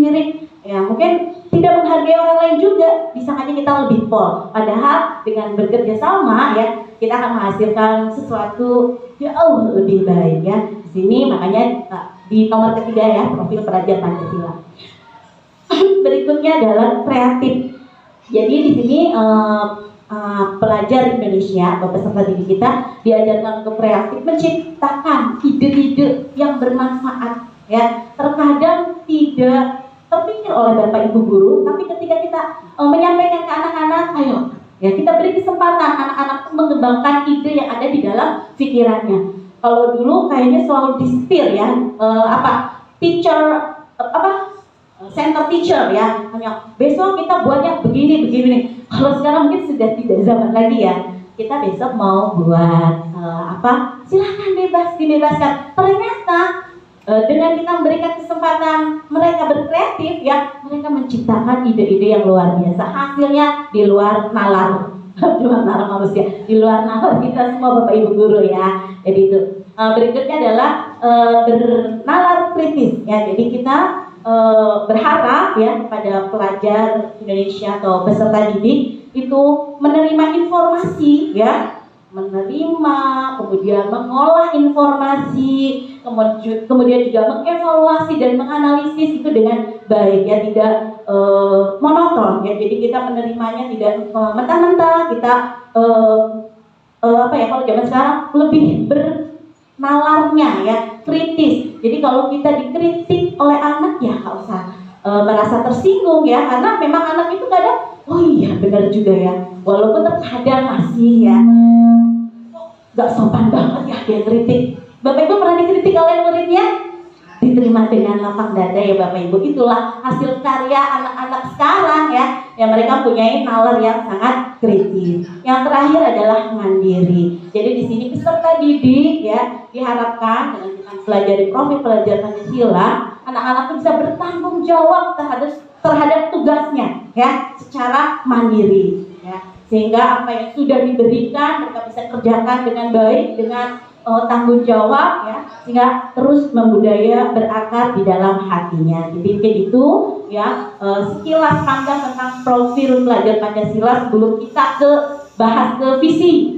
ya mungkin tidak menghargai orang lain juga, bisa aja kita lebih pol. Padahal dengan bekerja sama ya, kita akan menghasilkan sesuatu jauh lebih baik ya. Di sini makanya di nomor ketiga ya, profil pelajar Pancasila. Berikutnya adalah kreatif. Jadi di sini pelajar Indonesia atau peserta didik kita diajarkan untuk kreatif, menciptakan ide-ide yang bermanfaat ya. Terkadang tidak terpikir oleh Bapak Ibu guru, tapi ketika kita menyampaikan ke anak-anak, ayo ya kita beri kesempatan anak-anak mengembangkan ide yang ada di dalam pikirannya. Kalau dulu kayaknya selalu disetir ya, teacher center teacher ya, hanya besok kita buatnya begini. Kalau sekarang mungkin sudah tidak zaman lagi ya. Kita besok mau buat silahkan dibebaskan. Ternyata dengan kita memberikan kesempatan mereka berkreatif ya, mereka menciptakan ide-ide yang luar biasa. Hasilnya di luar nalar, manusia, di luar nalar kita semua Bapak Ibu guru ya. Jadi itu berikutnya adalah bernalar kritis ya. Jadi kita berharap ya pada pelajar Indonesia atau peserta didik itu menerima informasi ya, kemudian mengolah informasi kemudian juga mengevaluasi dan menganalisis itu dengan baik ya, tidak monoton ya. Jadi kita menerimanya tidak mentah-mentah, kita kalau zaman sekarang lebih bernalarnya ya, kritis. Jadi kalau kita dikritik oleh anak ya nggak usah merasa tersinggung ya, karena memang anak itu kadang oh iya benar juga ya, walaupun terkadang masih ya gak sopan banget ya dia kritik. Bapak Ibu pernah dikritik oleh muridnya? Diterima dengan lapang dada ya Bapak Ibu. Itulah hasil karya anak-anak sekarang ya, yang mereka punya nalar yang sangat kritis. Yang terakhir adalah mandiri. Jadi di sini peserta didik ya diharapkan dengan kita pelajari profil pelajar Pancasila, anak-anak itu bisa bertanggung jawab terhadap tugasnya ya secara mandiri ya, sehingga apa yang sudah diberikan mereka bisa kerjakan dengan baik, dengan tanggung jawab ya, sehingga terus membudaya berakar di dalam hatinya. Jadi mungkin itu ya sekilas pandang tentang profil pelajar Pancasila sebelum kita bahas ke visi.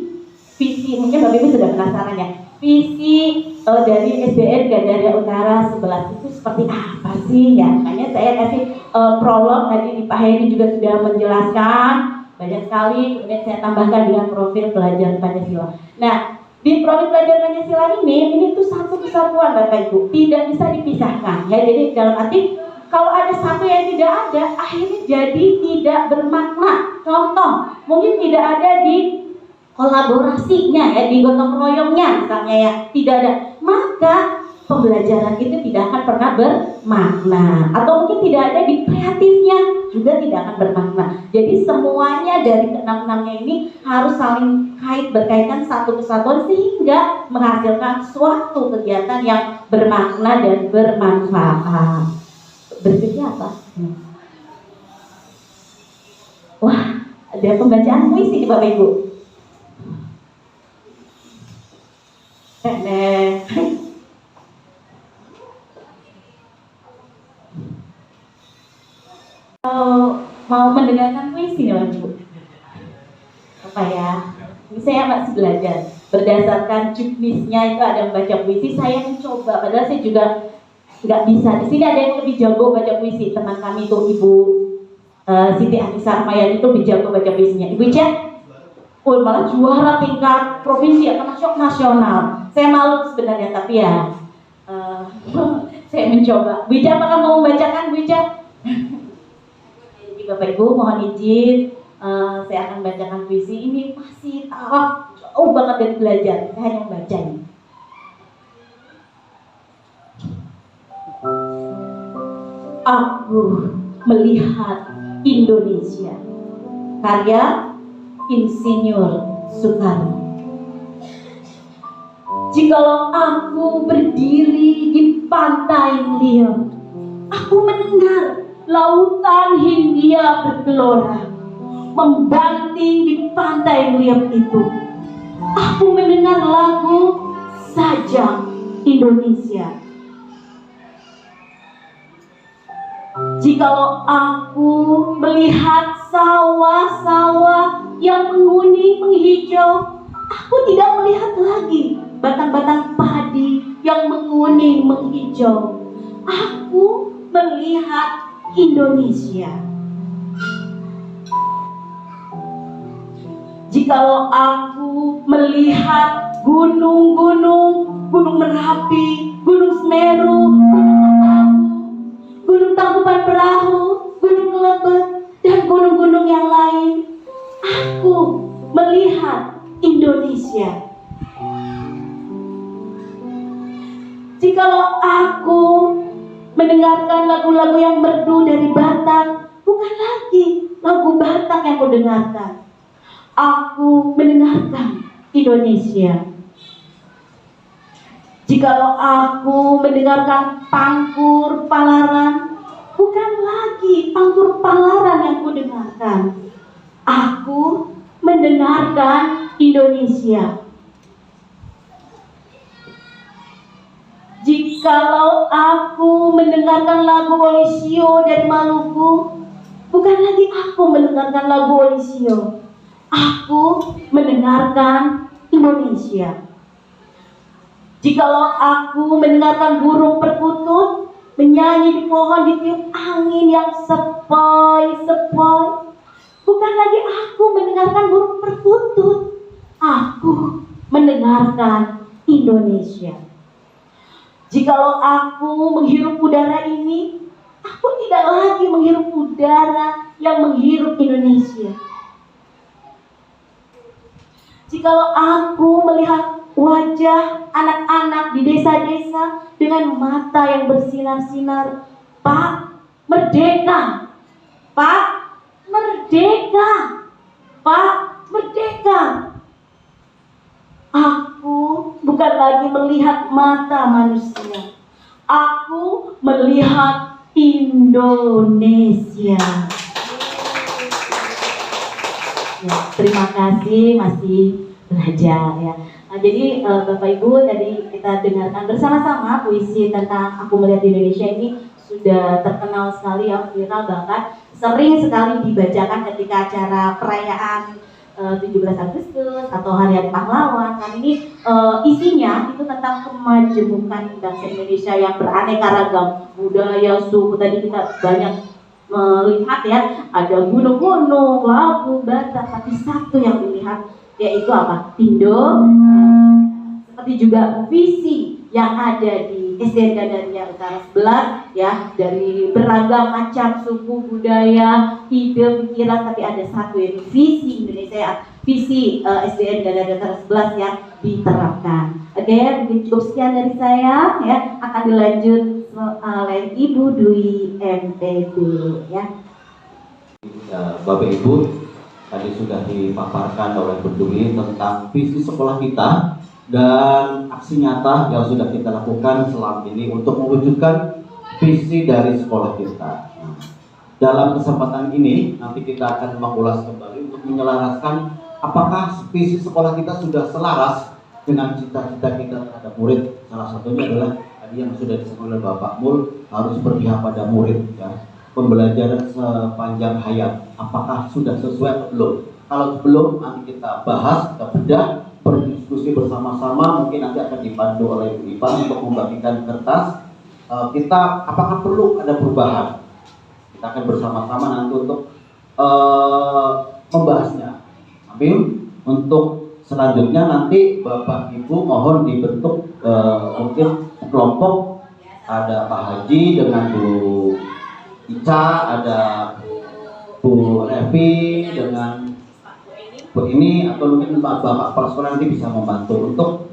Mungkin Bapak Ibu sudah penasaran ya, visi dari SDN Gandaria Utara 11 itu seperti apa sih ya? Makanya saya kasih prolog tadi di Pak Heri juga sudah menjelaskan banyak sekali, kemudian saya tambahkan dengan profil pelajar Pancasila. Nah, di profil pelajar Pancasila ini tuh satu kesatuan Bapak Ibu, tidak bisa dipisahkan ya. Jadi dalam arti kalau ada satu yang tidak ada, akhirnya jadi tidak bermakna. Contoh, mungkin tidak ada di kolaborasinya ya, di gotong royongnya misalnya ya, tidak ada, maka pembelajaran itu tidak akan pernah bermakna. Atau mungkin tidak ada di kreatifnya, juga tidak akan bermakna. Jadi semuanya dari keenam-enamnya ini harus saling berkaitan satu kesatuan sehingga menghasilkan suatu kegiatan yang bermakna dan bermanfaat. Berikutnya apa? Wah, ada pembacaan puisi nih Bapak Ibu. Mau mendengarkan puisi nih Bapak Ibu? Apa ya? Ini saya masih belajar. Berdasarkan juknisnya itu ada membaca puisi, saya mencoba. Padahal saya juga nggak bisa. Di sini ada yang lebih jago baca puisi. Teman kami itu Ibu Siti Anissa Mayani itu lebih jago baca puisinya. Ibu Ica? Malah juara tingkat provinsi atau nasional. Saya malu sebenarnya, tapi ya saya mencoba. Bu Ica, apakah mau membacakan Bu Ica? Jadi Bapak Ibu mohon izin, saya akan bacakan puisi ini. Masih jauh banget dari belajar, saya hanya membaca ini. Aku melihat Indonesia, karya Insinyur Soekarno. Jikalau aku berdiri di pantai liat, aku mendengar lautan Hindia bergelora membanting di pantai liat itu. Aku mendengar lagu Sajak Indonesia. Jikalau aku melihat sawah-sawah yang menguning menghijau, aku tidak melihat lagi batang-batang padi yang menguning menghijau. Aku melihat Indonesia. Jikalau aku melihat gunung-gunung, Gunung Merapi, Gunung Semeru, Gunung Tangkuban Perahu, Gunung Lebet, dan gunung-gunung yang lain, aku melihat Indonesia. Jikalau aku mendengarkan lagu-lagu yang merdu dari Batak, bukan lagi lagu Batak yang kudengarkan. Aku mendengarkan Indonesia. Jikalau aku mendengarkan Pangkur Palaran, bukan lagi Pangkur Palaran yang kudengarkan. Aku mendengarkan Indonesia. Jikalau aku mendengarkan lagu Olisio dari Maluku, bukan lagi aku mendengarkan lagu Olisio. Aku mendengarkan Indonesia. Jikalau aku mendengarkan burung perkutut menyanyi di pohon ditiup angin yang sepoi-sepoi, bukan lagi aku mendengarkan burung perkutut, aku mendengarkan Indonesia. Jikalau aku menghirup udara ini, aku tidak lagi menghirup udara yang menghirup Indonesia. Jikalau aku melihat wajah anak-anak di desa-desa dengan mata yang bersinar-sinar, Pak, merdeka! Pak, merdeka! Pak, merdeka! Aku bukan lagi melihat mata manusia. Aku melihat Indonesia. Ya, terima kasih, masih belajar ya. Nah, jadi Bapak Ibu, tadi kita dengarkan bersama-sama puisi tentang Aku Melihat Indonesia ini sudah terkenal sekali ya, viral, bahkan sering sekali dibacakan ketika acara perayaan 17 Agustus atau Hari Pahlawan. Kali ini isinya itu tentang kemajemukan bangsa Indonesia yang beraneka ragam budaya, suku. Tadi kita banyak melihat ya, ada gunung-gunung, lagu, batak, tapi satu yang dilihat yaitu apa? Indo. Seperti juga visi yang ada di SDN Gandaria Utara 11 ya, dari beragam macam suku, budaya, ide, pikiran, tapi ada satu yaitu visi Indonesia, visi SDN Gandaria Utara 11 yang diterapkan. Oke, mungkin cukup sekian dari saya ya, akan dilanjut oleh Ibu Dwi MTB ya. Bapak Ibu, tadi sudah dipaparkan oleh Bu Dwi tentang visi sekolah kita dan aksi nyata yang sudah kita lakukan selama ini untuk mewujudkan visi dari sekolah kita. Dalam kesempatan ini nanti kita akan mengulas kembali untuk menyelaraskan apakah visi sekolah kita sudah selaras dengan cita-cita kita terhadap murid. Salah satunya adalah tadi yang sudah disebut oleh Bapak Mul, harus berpihak pada murid ya. Pembelajaran sepanjang hayat, apakah sudah sesuai atau belum? Kalau belum, nanti kita bahas, kita bedah, berdiskusi bersama-sama. Mungkin nanti akan dipandu oleh Ibu Ipan untuk membagikan kertas. Kita apakah perlu ada perubahan? Kita akan bersama-sama nanti untuk membahasnya. Amin. Untuk selanjutnya nanti Bapak Ibu mohon dibentuk mungkin kelompok, ada Pak Haji dengan Bu Ica, ada Bu Revi dengan Bu ini, atau mungkin Bapak Kepala Sekolah nanti bisa membantu untuk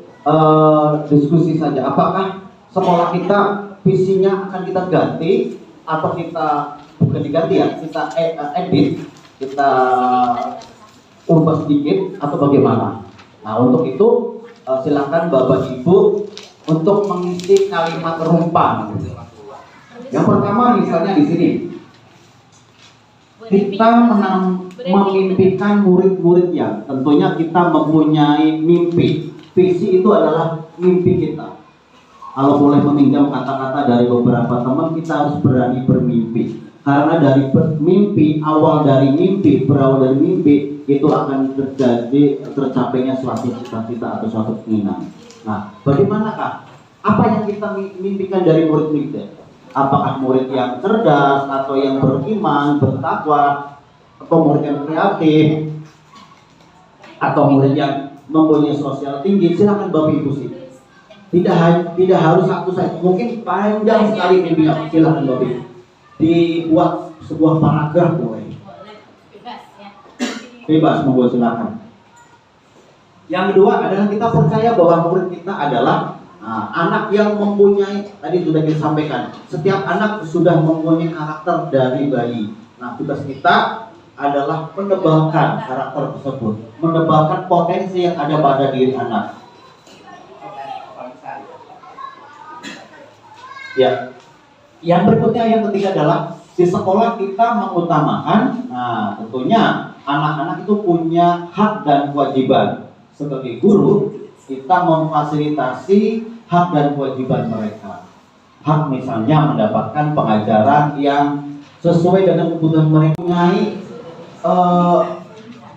diskusi saja. Apakah sekolah kita visinya akan kita ganti atau kita bukan diganti ya, kita edit, kita ubah sedikit atau bagaimana? Nah, untuk itu silakan Bapak Ibu untuk mengisi kalimat rumpan. Yang pertama misalnya di sini, kita memimpikan murid-murid yang tentunya kita mempunyai mimpi. Visi itu adalah mimpi kita. Kalau boleh meminjam kata-kata dari beberapa teman, kita harus berani bermimpi. Karena dari mimpi, berawal dari mimpi, itu akan terjadi tercapainya suatu cita-cita atau suatu keinginan. Nah, bagaimanakah? Apa yang kita mimpikan dari murid-murid? Apakah murid yang cerdas atau yang beriman, bertakwa, atau murid yang kreatif, atau murid yang mempunyai sosial tinggi? Silakan Bapak Ibu sih. Tidak harus satu saja. Mungkin panjang sekali mimpinya. Silakan Bapak Ibu. Dibuat sebuah paragraf boleh. Bebas, monggo silakan. Yang kedua adalah kita percaya bahwa murid kita adalah anak yang mempunyai, tadi sudah kita sampaikan, setiap anak sudah mempunyai karakter dari bayi. Nah, tugas kita adalah menebalkan karakter tersebut, menebalkan potensi yang ada pada diri anak. Ya, yang berikutnya, yang ketiga adalah di sekolah kita mengutamakan, tentunya anak-anak itu punya hak dan kewajiban. Sebagai guru, kita memfasilitasi hak dan kewajiban mereka. Hak misalnya mendapatkan pengajaran yang sesuai dengan kebutuhan mereka, mempunyai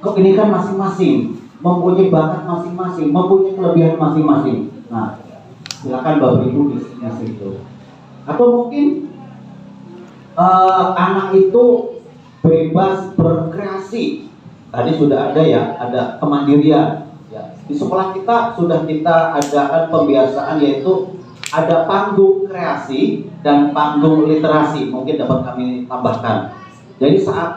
keunikan masing-masing, mempunyai bakat masing-masing, mempunyai kelebihan masing-masing. Nah, silakan Bapak Ibu di situ. Atau mungkin anak itu bebas berkreasi. Tadi sudah ada ya, ada kemandirian. Ya, di sekolah kita sudah kita adakan pembiasaan yaitu ada panggung kreasi dan panggung literasi. Mungkin dapat kami tambahkan. Jadi saat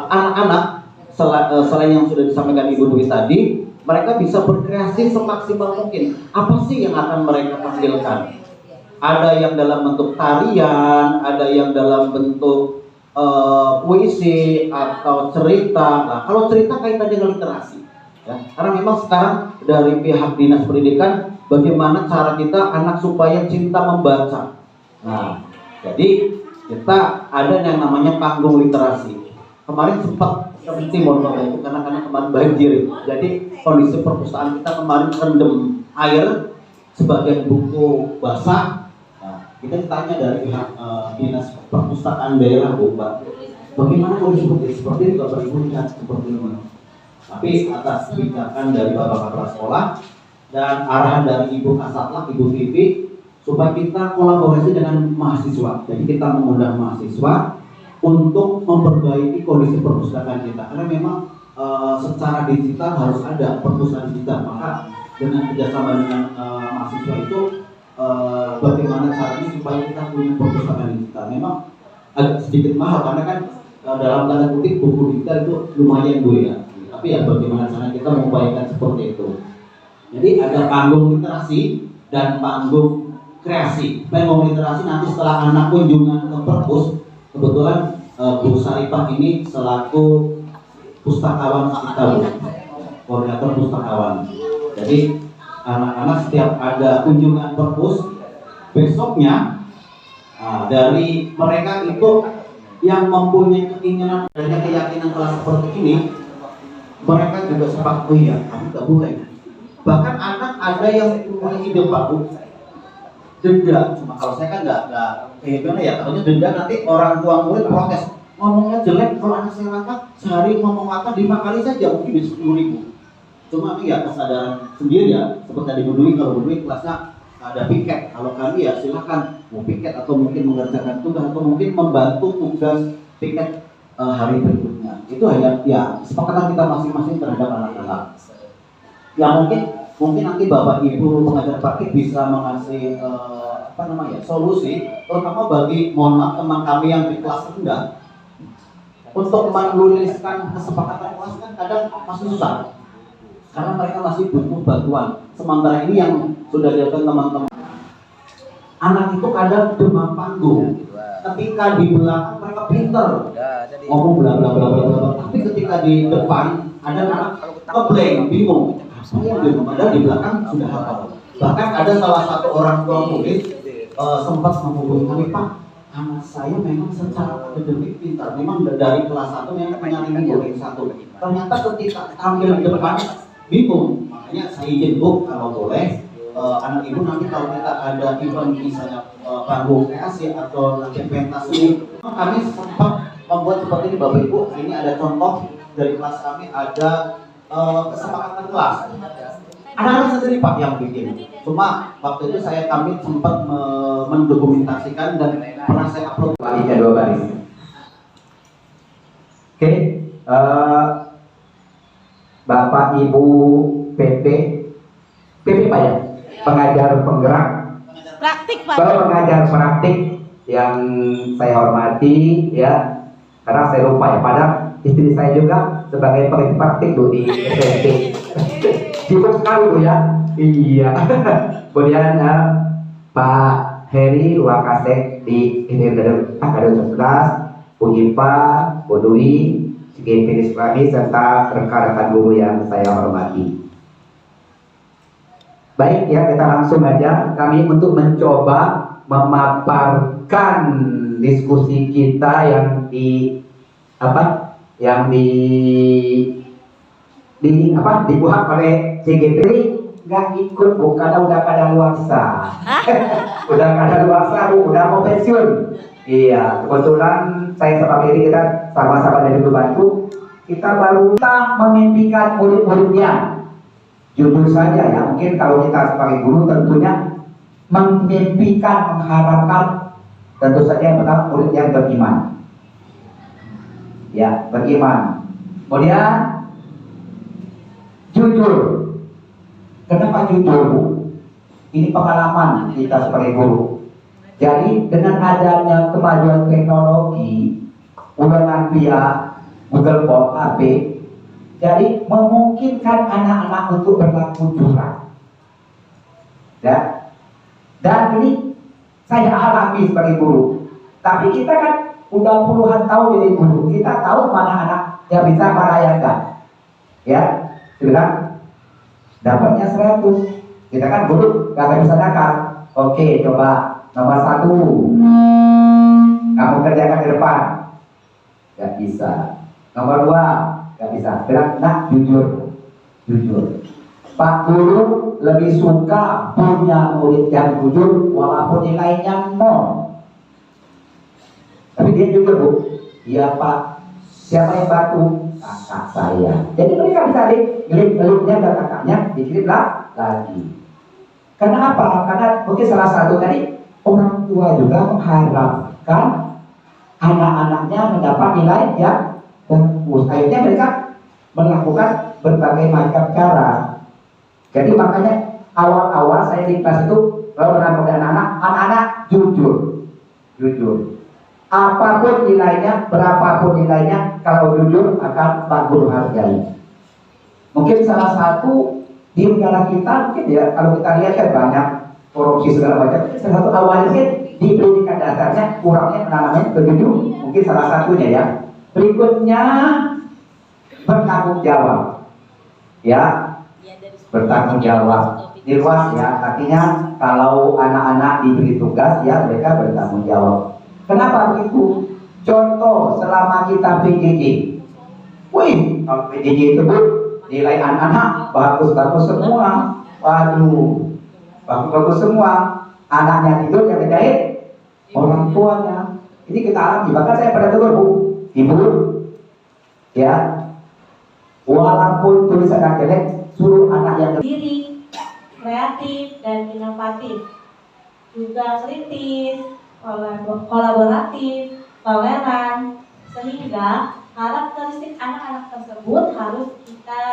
anak-anak selain yang sudah disampaikan Ibu Dwi tadi, mereka bisa berkreasi semaksimal mungkin. Apa sih yang akan mereka tampilkan? Ada yang dalam bentuk tarian, ada yang dalam bentuk puisi atau cerita. Nah, kalau cerita kaitan dengan literasi, ya, karena memang sekarang dari pihak dinas pendidikan, bagaimana cara kita anak supaya cinta membaca. Nah, jadi kita ada yang namanya panggung literasi. Kemarin sempat timur itu karena kemarin banjir. Jadi kondisi perpustakaan kita kemarin rendam air, sebagian buku basah. Nah, kita ditanya dari pihak dinas perpustakaan daerah, Bu, Mbak, bagaimana kondisi seperti ini Bapak Ibu lihat seperti ini. Tapi atas kebijakan dari Bapak Kepala Sekolah dan arahan dari Ibu Kasatlank, Ibu Vivi, supaya kita kolaborasi dengan mahasiswa. Jadi kita mengundang mahasiswa untuk memperbaiki kondisi perpustakaan kita. Karena memang secara digital harus ada perpustakaan digital. Maka dengan kerjasama dengan mahasiswa itu bagaimana caranya supaya kita punya perpustakaan digital. Memang agak sedikit mahal karena kan dalam tanda kutip buku digital itu lumayan, Bu, ya. Tapi ya bagaimana caranya kita mengupayakan seperti itu. Jadi ada panggung literasi dan panggung kreasi. Panggung literasi nanti setelah anak kunjungan ke perpus, kebetulan Bu Saripah ini selaku pustakawan kita, Bu, koordinator pustakawan. Jadi anak-anak setiap ada kunjungan perpus, besoknya dari mereka itu yang mempunyai keinginan dan keyakinan kelas seperti ini, mereka juga sepakat, oh iya, kami nggak boleh. Bahkan anak ada yang punya ide bagus, denda. Cuma kalau saya kan nggak gimana ya, katanya denda nanti orang tua murid protes, ngomongnya jelek. Kalau anak saya ngangkat sehari ngomong ngangkat 5 kali saja mungkin bisa 10.000. Cuma ini ya kesadaran sendiri ya, seperti tadi Bu Dwi, kalau Bu Dwi kelasnya ada piket, kalau kami ya silakan mau piket atau mungkin mengerjakan tugas atau mungkin membantu tugas piket hari berikutnya. Itu hanya ya kesepakatan kita masing-masing terhadap anak-anak. Ya mungkin nanti Bapak Ibu pengajar praktik bisa mengasih solusi, terutama bagi mohon maaf teman kami yang di kelas rendah untuk menuliskan kesepakatan kelas kan kadang masih susah karena mereka masih butuh bantuan. Sementara ini yang sudah dilakukan teman-teman, anak itu kadang demam panggung. Ketika di belakang mereka pinter ngomong bla bla bla bla bla, tapi ketika di depan ada anak ngeblank, bingung. Padahal di belakang sudah hafal. Bahkan ada salah satu orang tua murid sempat menghubungi kami, Pak, anak saya memang secara akademik pintar, memang dari kelas 1 memang penyaring boarding 1. Ternyata ketika tampil di depan bingung. Makanya saya izin, Bu, kalau boleh anak ibu nanti kalau kita ada event misalnya panggung kreasi atau nanti pentas ini, kami sempat membuat seperti ini, Bapak Ibu. Ini ada contoh dari kelas kami, ada kesepakatan kelas. Anak-anak sendiri Pak yang bikin. Cuma waktu itu kami sempat mendokumentasikan dan pernah saya upload barisnya 2 baris. Oke, Bapak Ibu PP Pak ya, pengajar penggerak, Praktik Pak. pengajar praktik yang saya hormati ya, karena saya lupa ya, padahal istri saya juga sebagai pengajar praktik Bu di SMP. Sibuk sekali Bu ya. Iya. Kemudian Pak Heri Wakasek di Akademi 11, Bu Ipa, Bu Dwi, GP Islami, serta rekan-rekan guru yang saya hormati. Baik ya, kita langsung aja. Kami untuk mencoba memaparkan diskusi kita yang dibuat oleh CGP. Nggak ikut Bu, karena udah kadaluarsa. Udah kadaluarsa Bu, udah mau pensiun. Iya, kebetulan saya sama ini kita sama-sama dari Bantu. Kita baru memimpikan murid-muridnya. Jujur saja ya, mungkin kalau kita sebagai guru tentunya memimpikan, mengharapkan tentu saja yang pertama murid yang beriman. Ya, beriman. Kemudian jujur. Kenapa jujur, Bu? Ini pengalaman kita sebagai guru. Jadi dengan adanya kemajuan teknologi, ulangan via Google Form, HP, jadi memungkinkan anak-anak untuk berlaku curang. Ya. Dan ini saya alami sebagai guru. Tapi kita kan udah puluhan tahun jadi guru. Kita tahu mana anak yang bisa, mana yang enggak. Ya, bilang dapatnya 100. Kita kan guru gak bisa nakal. Oke, coba nomor 1 kamu kerjakan di depan. Gak bisa. Nomor 2 gak bisa. Bilang, nah jujur. Pak guru lebih suka punya murid yang jujur walaupun nilainya 0. Tapi dia jujur, Bu. Iya Pak. Siapa yang bantu? Kakak saya. Jadi mereka bisa ngelip-ngelipnya ke kakaknya, dikirim lagi. Karena apa? Karena mungkin salah satu tadi orang tua juga mengharapkan anak-anaknya mendapat nilai yang bagus. Akhirnya mereka melakukan berbagai macam cara. Jadi makanya awal-awal saya di kelas itu kalau menanggung anak-anak jujur. Apapun nilainya, berapapun nilainya, kalau jujur akan Pak Guru hargai. Mungkin salah satu di negara kita mungkin ya, kalau kita lihat kan banyak korupsi segala macam. Salah satu awalnya mungkin di pendidikan dasarnya kurangnya namanya jujur, mungkin salah satunya ya. Berikutnya bertanggung jawab, ya, bertanggung jawab. Di luas ya, artinya kalau anak-anak diberi tugas ya mereka bertanggung jawab. Kenapa begitu? Contoh selama kita PJJ, wih, kalau PJJ itu Bu, nilai anak-anak bagus-bagus semua. Waduh, bagus-bagus semua. Anaknya tidur yang ngejahit orang tuanya. Ini kita alami. Bahkan saya pernah tegur, Bu, Ibu, ya, walaupun tulisan jelek, suruh anak yang Diri, kreatif dan inovatif, juga kritis, kolaboratif, toleran, sehingga karakteristik anak-anak tersebut harus kita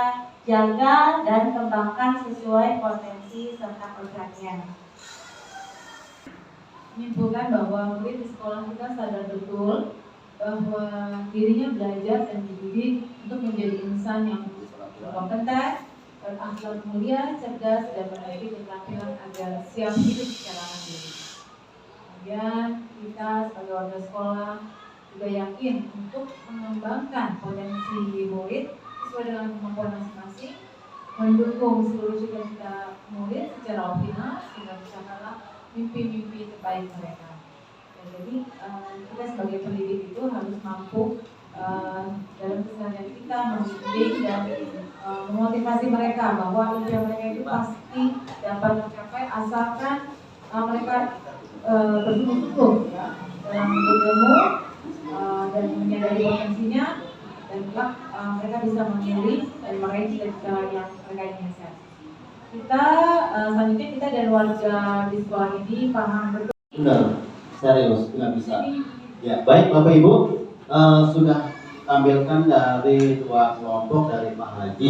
jaga dan kembangkan sesuai potensi serta kodratnya. Menyimpulkan bahwa murid di sekolah kita sadar betul bahwa dirinya belajar dan dididik untuk menjadi insan yang kompeten, berakhlak mulia, cerdas, dan memiliki keterampilan agar siap hidup secara mandiri. Kemudian kita sebagai warga sekolah juga yakin untuk mengembangkan potensi murid sesuai dengan kemampuan masing-masing, mendukung seluruh cita-cita murid secara optimal sehingga tercapailah mimpi-mimpi terbaik mereka. Dan jadi kita sebagai pendidik itu harus mampu dalam keseharian kita membimbing dan memotivasi mereka bahwa impian mereka itu pasti dapat tercapai asalkan mereka bersungguh-sungguh ya, dalam berilmu dan menyadari potensinya, dan kelak mereka bisa memilih dan meraih cita-cita yang mereka inginkan. Kita selanjutnya kita dan warga di sekolah ini paham betul. Benar, serius, nggak bisa. Ya, baik Bapak Ibu, sudah tampilkan dari dua kelompok dari Pak Haji,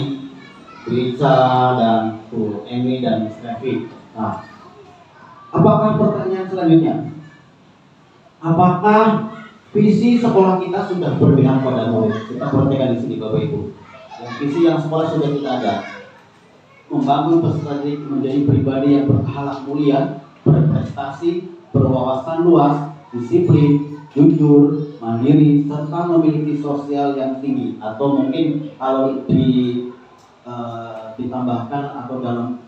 Risa dan Bu Emi dan Miss Revi. Nah, apakah pertanyaan selanjutnya? Apakah visi sekolah kita sudah berpihak pada murid? Kita perhatikan di sini Bapak Ibu. Yang visi yang sekolah sudah kita ada, membangun peserta didik menjadi pribadi yang berakhlak mulia, berprestasi, berwawasan luas, disiplin, jujur, mandiri, serta memiliki sosial yang tinggi. Atau mungkin kalau ditambahkan atau dalam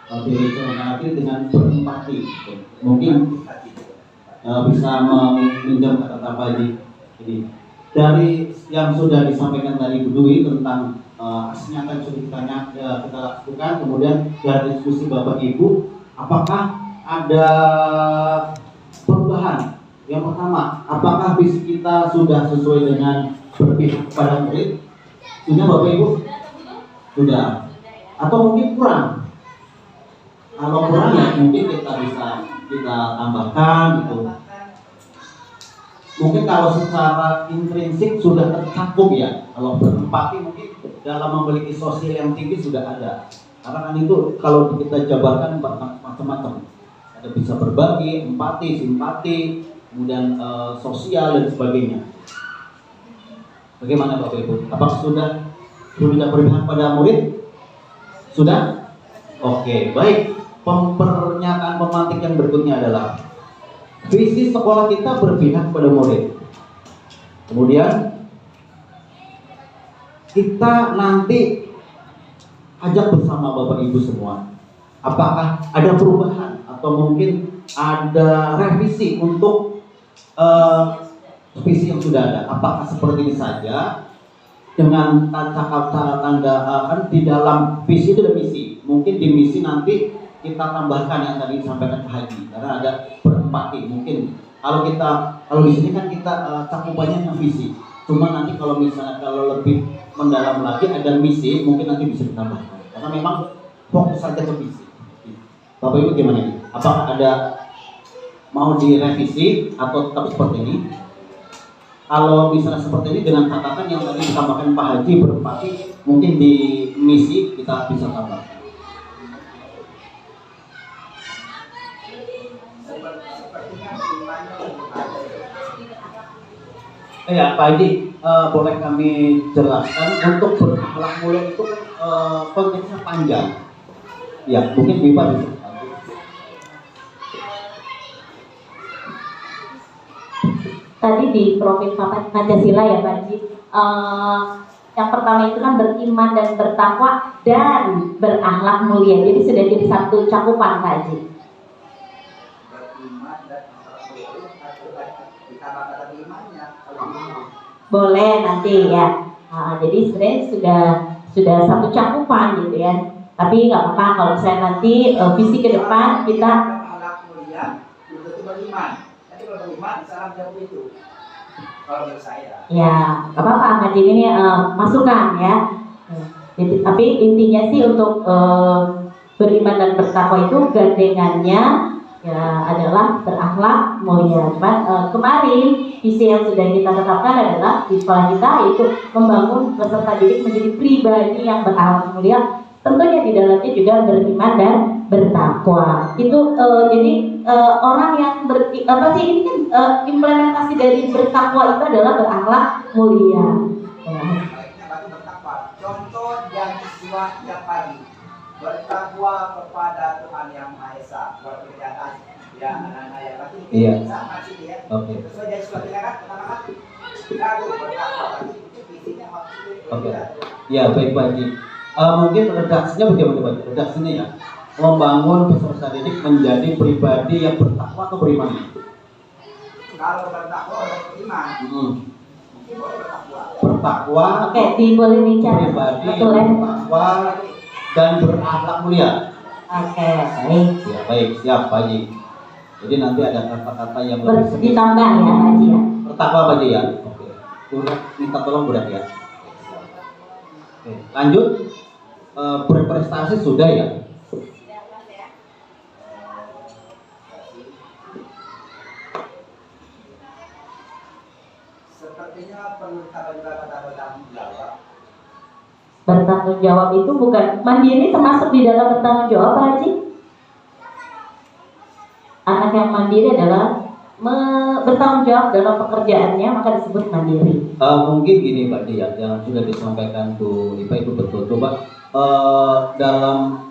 teori alternatif dengan berempati, mungkin bisa meminjam kata Pak Haji ini. Dari yang sudah disampaikan tadi Bu Dwi tentang aksi nyata yang sudah kita lakukan, kemudian dari diskusi Bapak Ibu, apakah ada perubahan? Yang pertama, apakah visi kita sudah sesuai dengan berpihak pada murid? Sudah Bapak Ibu? Sudah. Atau mungkin kurang? Kalau kurang ya mungkin kita bisa kita tambahkan gitu. Mungkin kalau secara intrinsik sudah tercakup ya. Kalau berempati mungkin dalam memiliki sosial yang tinggi sudah ada. Karena kan itu kalau kita jabarkan macam-macam. Ada bisa berbagi, empati, simpati, kemudian sosial dan sebagainya. Bagaimana Bapak Ibu? Apakah sudah berpihak pada murid? Sudah? Oke, baik. Pernyataan pemantik yang berikutnya adalah visi sekolah kita berpihak pada murid. Kemudian kita nanti ajak bersama Bapak Ibu semua. Apakah ada perubahan atau mungkin ada revisi untuk visi yang sudah ada? Apakah seperti ini saja dengan cara tanda kan di dalam visi itu ada misi. Mungkin di misi nanti kita tambahkan yang tadi disampaikan Pak Haji, karena ada berempati. Mungkin kalau di sini kan kita cakupannya yang visi. Cuma nanti kalau misalnya lebih mendalam lagi ada misi, mungkin nanti bisa ditambahkan. Karena memang fokus saja ke visi. Bapak Ibu gimana ini? Apakah ada mau direvisi atau tetap seperti ini? Kalau misalnya seperti ini dengan catatan yang tadi ditambahkan Pak Haji berempati, mungkin di misi kita bisa tambahkan. Ya Pak Haji, boleh kami jelaskan untuk berakhlak mulia itu konteksnya panjang. Ya, mungkin Bipa bisa. Tadi di profil Pancasila ya Pak Haji. Yang pertama itu kan beriman dan bertakwa dan berakhlak mulia. Jadi sudah jadi satu cakupan Pak Haji. Boleh nanti ya. Jadi sebenarnya sudah satu cakupan gitu ya. Tapi nggak apa-apa kalau saya nanti visi ke depan kita. Akhlak mulia itu beriman. Nanti kalau beriman salam jauh itu. Kalau menurut saya. Ya, nggak apa-apa. Nanti ini masukan ya. Jadi, tapi intinya sih untuk beriman dan bertakwa itu gandengannya ya adalah berakhlak mulia. Kemarin visi yang sudah kita tetapkan adalah di sekolah kita yaitu membangun peserta didik menjadi pribadi yang berakhlak mulia. Tentunya di dalamnya juga beriman dan bertakwa. Itu jadi orang yang ini kan implementasi dari bertakwa itu adalah berakhlak mulia. Contoh yang siswa tiap pagi bertakwa kepada Tuhan Yang Maha Esa. Buat kelihatan ya anak-anak ya pasti Iya. sama sih ya. Oke. Sesuai dari surat kan pertama kan ragu bertakwa tapi itu visinya maksudnya. Oke. Ya baik Pak Haji. Mungkin redaksinya bagaimana Pak? Redaksinya ya membangun peserta didik menjadi pribadi yang bertakwa atau beriman. Kalau bertakwa dan beriman. Bertakwa. Oke, boleh bicara. Pribadi Betul ya. yang bertakwa dan berakhlak mulia. Oke, baik. Ya baik, siap Pak Haji. Jadi nanti ada kata-kata yang lebih sedikit. Ditambah ya Pak Haji ya. Bertakwa Pak Haji ya. Oke. Udah minta tolong budak ya. Oke, lanjut. Berprestasi sudah ya. Sepertinya perlu tambah juga kata bertanggung jawab. Bertanggung jawab itu bukan mandiri termasuk di dalam bertanggung jawab Pak Haji. Anak yang mandiri adalah bertanggung jawab dalam pekerjaannya maka disebut mandiri. Mungkin gini Pak Haji ya, yang sudah disampaikan Bu Ipa itu betul. Coba dalam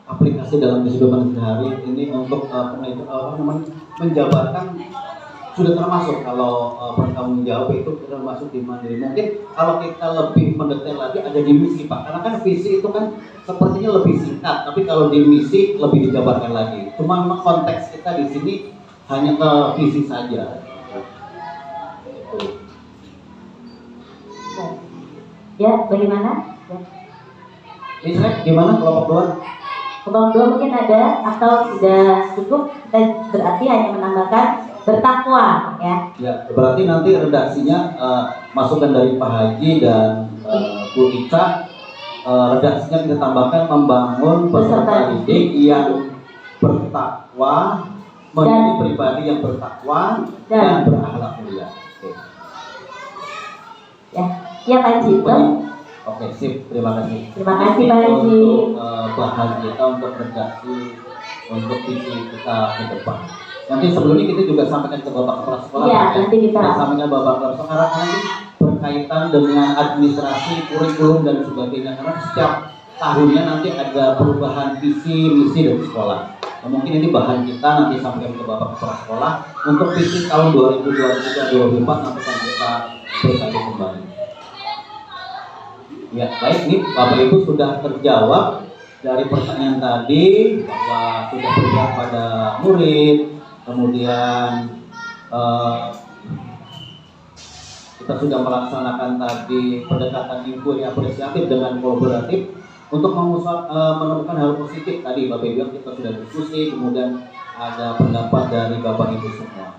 aplikasi dalam kehidupan sehari ini untuk menjabarkan sudah termasuk kalau bertanggung jawab itu termasuk di mandiri. Mungkin kalau kita lebih mendetail lagi ada di misi Pak, karena kan visi itu kan sepertinya lebih singkat, tapi kalau di misi lebih dijabarkan lagi. Cuma memang konteks kita di sini hanya ke visi saja. Ya, bagaimana? Ya. Isrek gimana kelompok 2? Kelompok 2 mungkin ada atau sudah cukup, kita berarti hanya menambahkan bertakwa ya. Ya, berarti nanti redaksinya masukan dari Pak Haji dan Bu Ica redaksinya kita tambahkan membangun peserta didik yang bertakwa, menjadi pribadi yang bertakwa dan berakhlak mulia. Ya Pak Haji. Oke, sip, terima kasih. Terima kasih Pak Haji. Untuk bahan kita untuk redaksi untuk visi kita ke depan. Nanti sebelumnya kita juga sampaikan ke Bapak Kepala Sekolah. Iya, nanti kita sampaikan Bapak Kepala Sekolah nanti berkaitan dengan administrasi, kurikulum dan sebagainya. Karena setiap tahunnya nanti ada perubahan visi, misi dari sekolah. Nah, mungkin ini bahan kita nanti sampaikan ke Bapak Kepala Sekolah untuk visi tahun 2023-2024 nanti akan kita berkaji kembali. Ya, baik, nih Bapak Ibu sudah terjawab dari pertanyaan tadi bahwa sudah berpihak pada murid, kemudian kita sudah melaksanakan tadi pendekatan inquiry apresiatif dengan kolaboratif untuk menemukan hal positif tadi Bapak Ibu kita sudah diskusi, kemudian ada pendapat dari Bapak Ibu semua.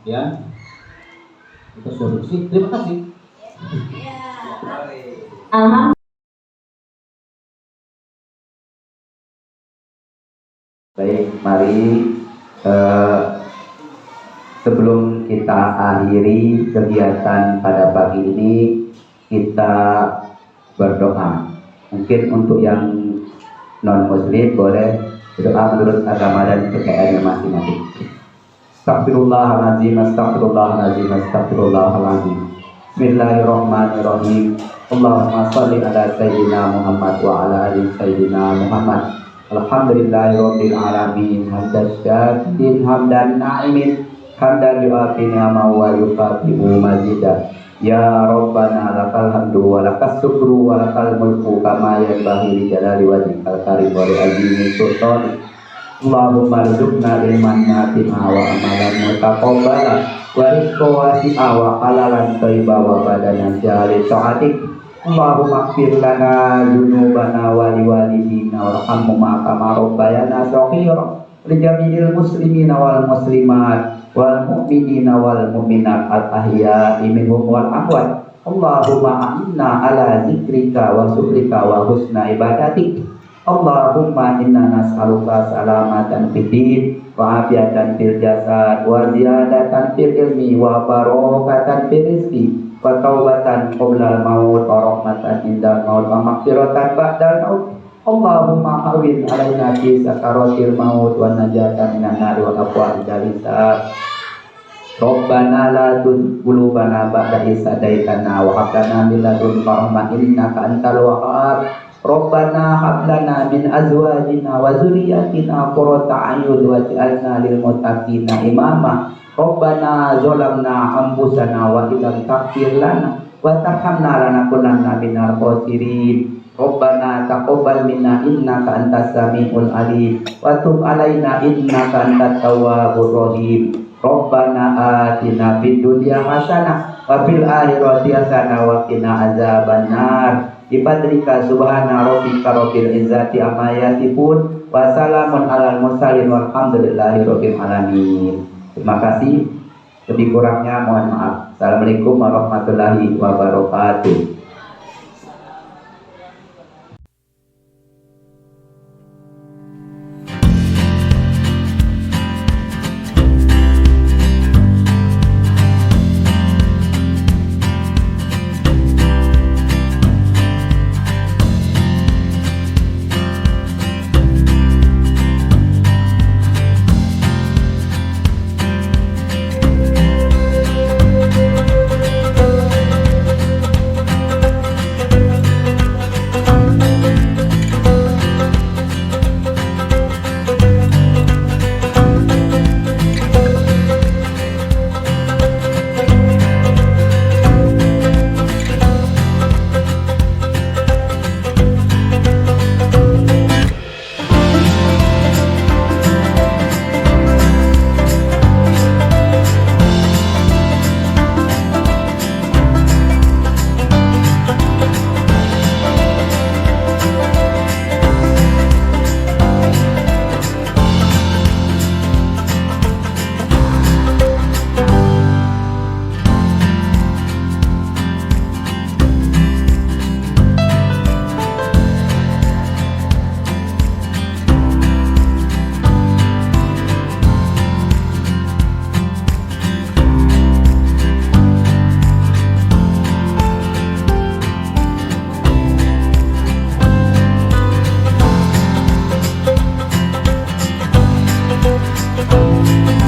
Ya, kita sudah diskusi. Terima kasih. Alhamdulillah. Baik, mari sebelum kita akhiri kegiatan pada pagi ini, kita berdoa. Mungkin untuk yang non-muslim boleh berdoa menurut agama dan kepercayaannya masing-masing. Astagfirullahaladzim, astagfirullahaladzim, astagfirullahaladzim. Bismillahirrahmanirrahim. Allahumma sholli ala sayyidina Muhammad wa ala ali sayyidina Muhammad. Alhamdulillahirabbil alamin. Hamdan syakirin, hamdan na'imin, hamdan yu'afi ni'amahu wa yukafi'u mazidah. Ya Rabbana lakal hamdu wa lakas syukru wa lakal mulku kama yanbaghi li jalali wajhikal karim wa li azimi sultanik. Allahumma rzuqna ilman nafi'a wa amalan mutaqabbala wa rizqa wasi'a wa halalan thayyiba wa badanan jali ta'atik. Allahumma ighfir lana dzunubana wa liwalidina warhamhuma kama rabbayana shaghira li jami'il muslimina wal muslimat wal mu'minina wal mu'minat al ahya'i minhum wal amwat. Allahumma a'inna ala zikrika wa syukrika wa husna ibadatik. Allahumma inna nas'aluka salamatan fid din wa afiatan fil jasad wa ziyadatan fil ilmi wa barakatan fil rizqi wa taubatan qoblal maut wa rahmatan indal maut wa maghfiratan ba'dal maut. Allahumma hawwin alaina fi sakaratil maut wa najatan minan nar wa afwan jalisa. Rabbana la tuzigh qulubana ba'da idh hadaitana wa hab lana min ladunka rahmah innaka antal wahhab. Rabbana hab lana min azwajina wa dzurriyyatina qurrata a'yun waj'alna lil muttaqina imama. Rabbana zalamna anfusana wa illam taghfir lana wa tarhamna lanakunanna minal khasirin. Rabbana taqabbal minna innaka antas samiul alim wa tub alaina innaka antat tawwabur rahim. Rabbana atina fid dunya hasanah wa fil akhirati hasanah wa qina azabannar. Bifadlika subhana rabbika rabbil izzati amma yasifun wa salamun alal mursalin walhamdulillahi rabbil alamin. Terima kasih. Lebih kurangnya mohon maaf. Assalamualaikum warahmatullahi wabarakatuh. Thank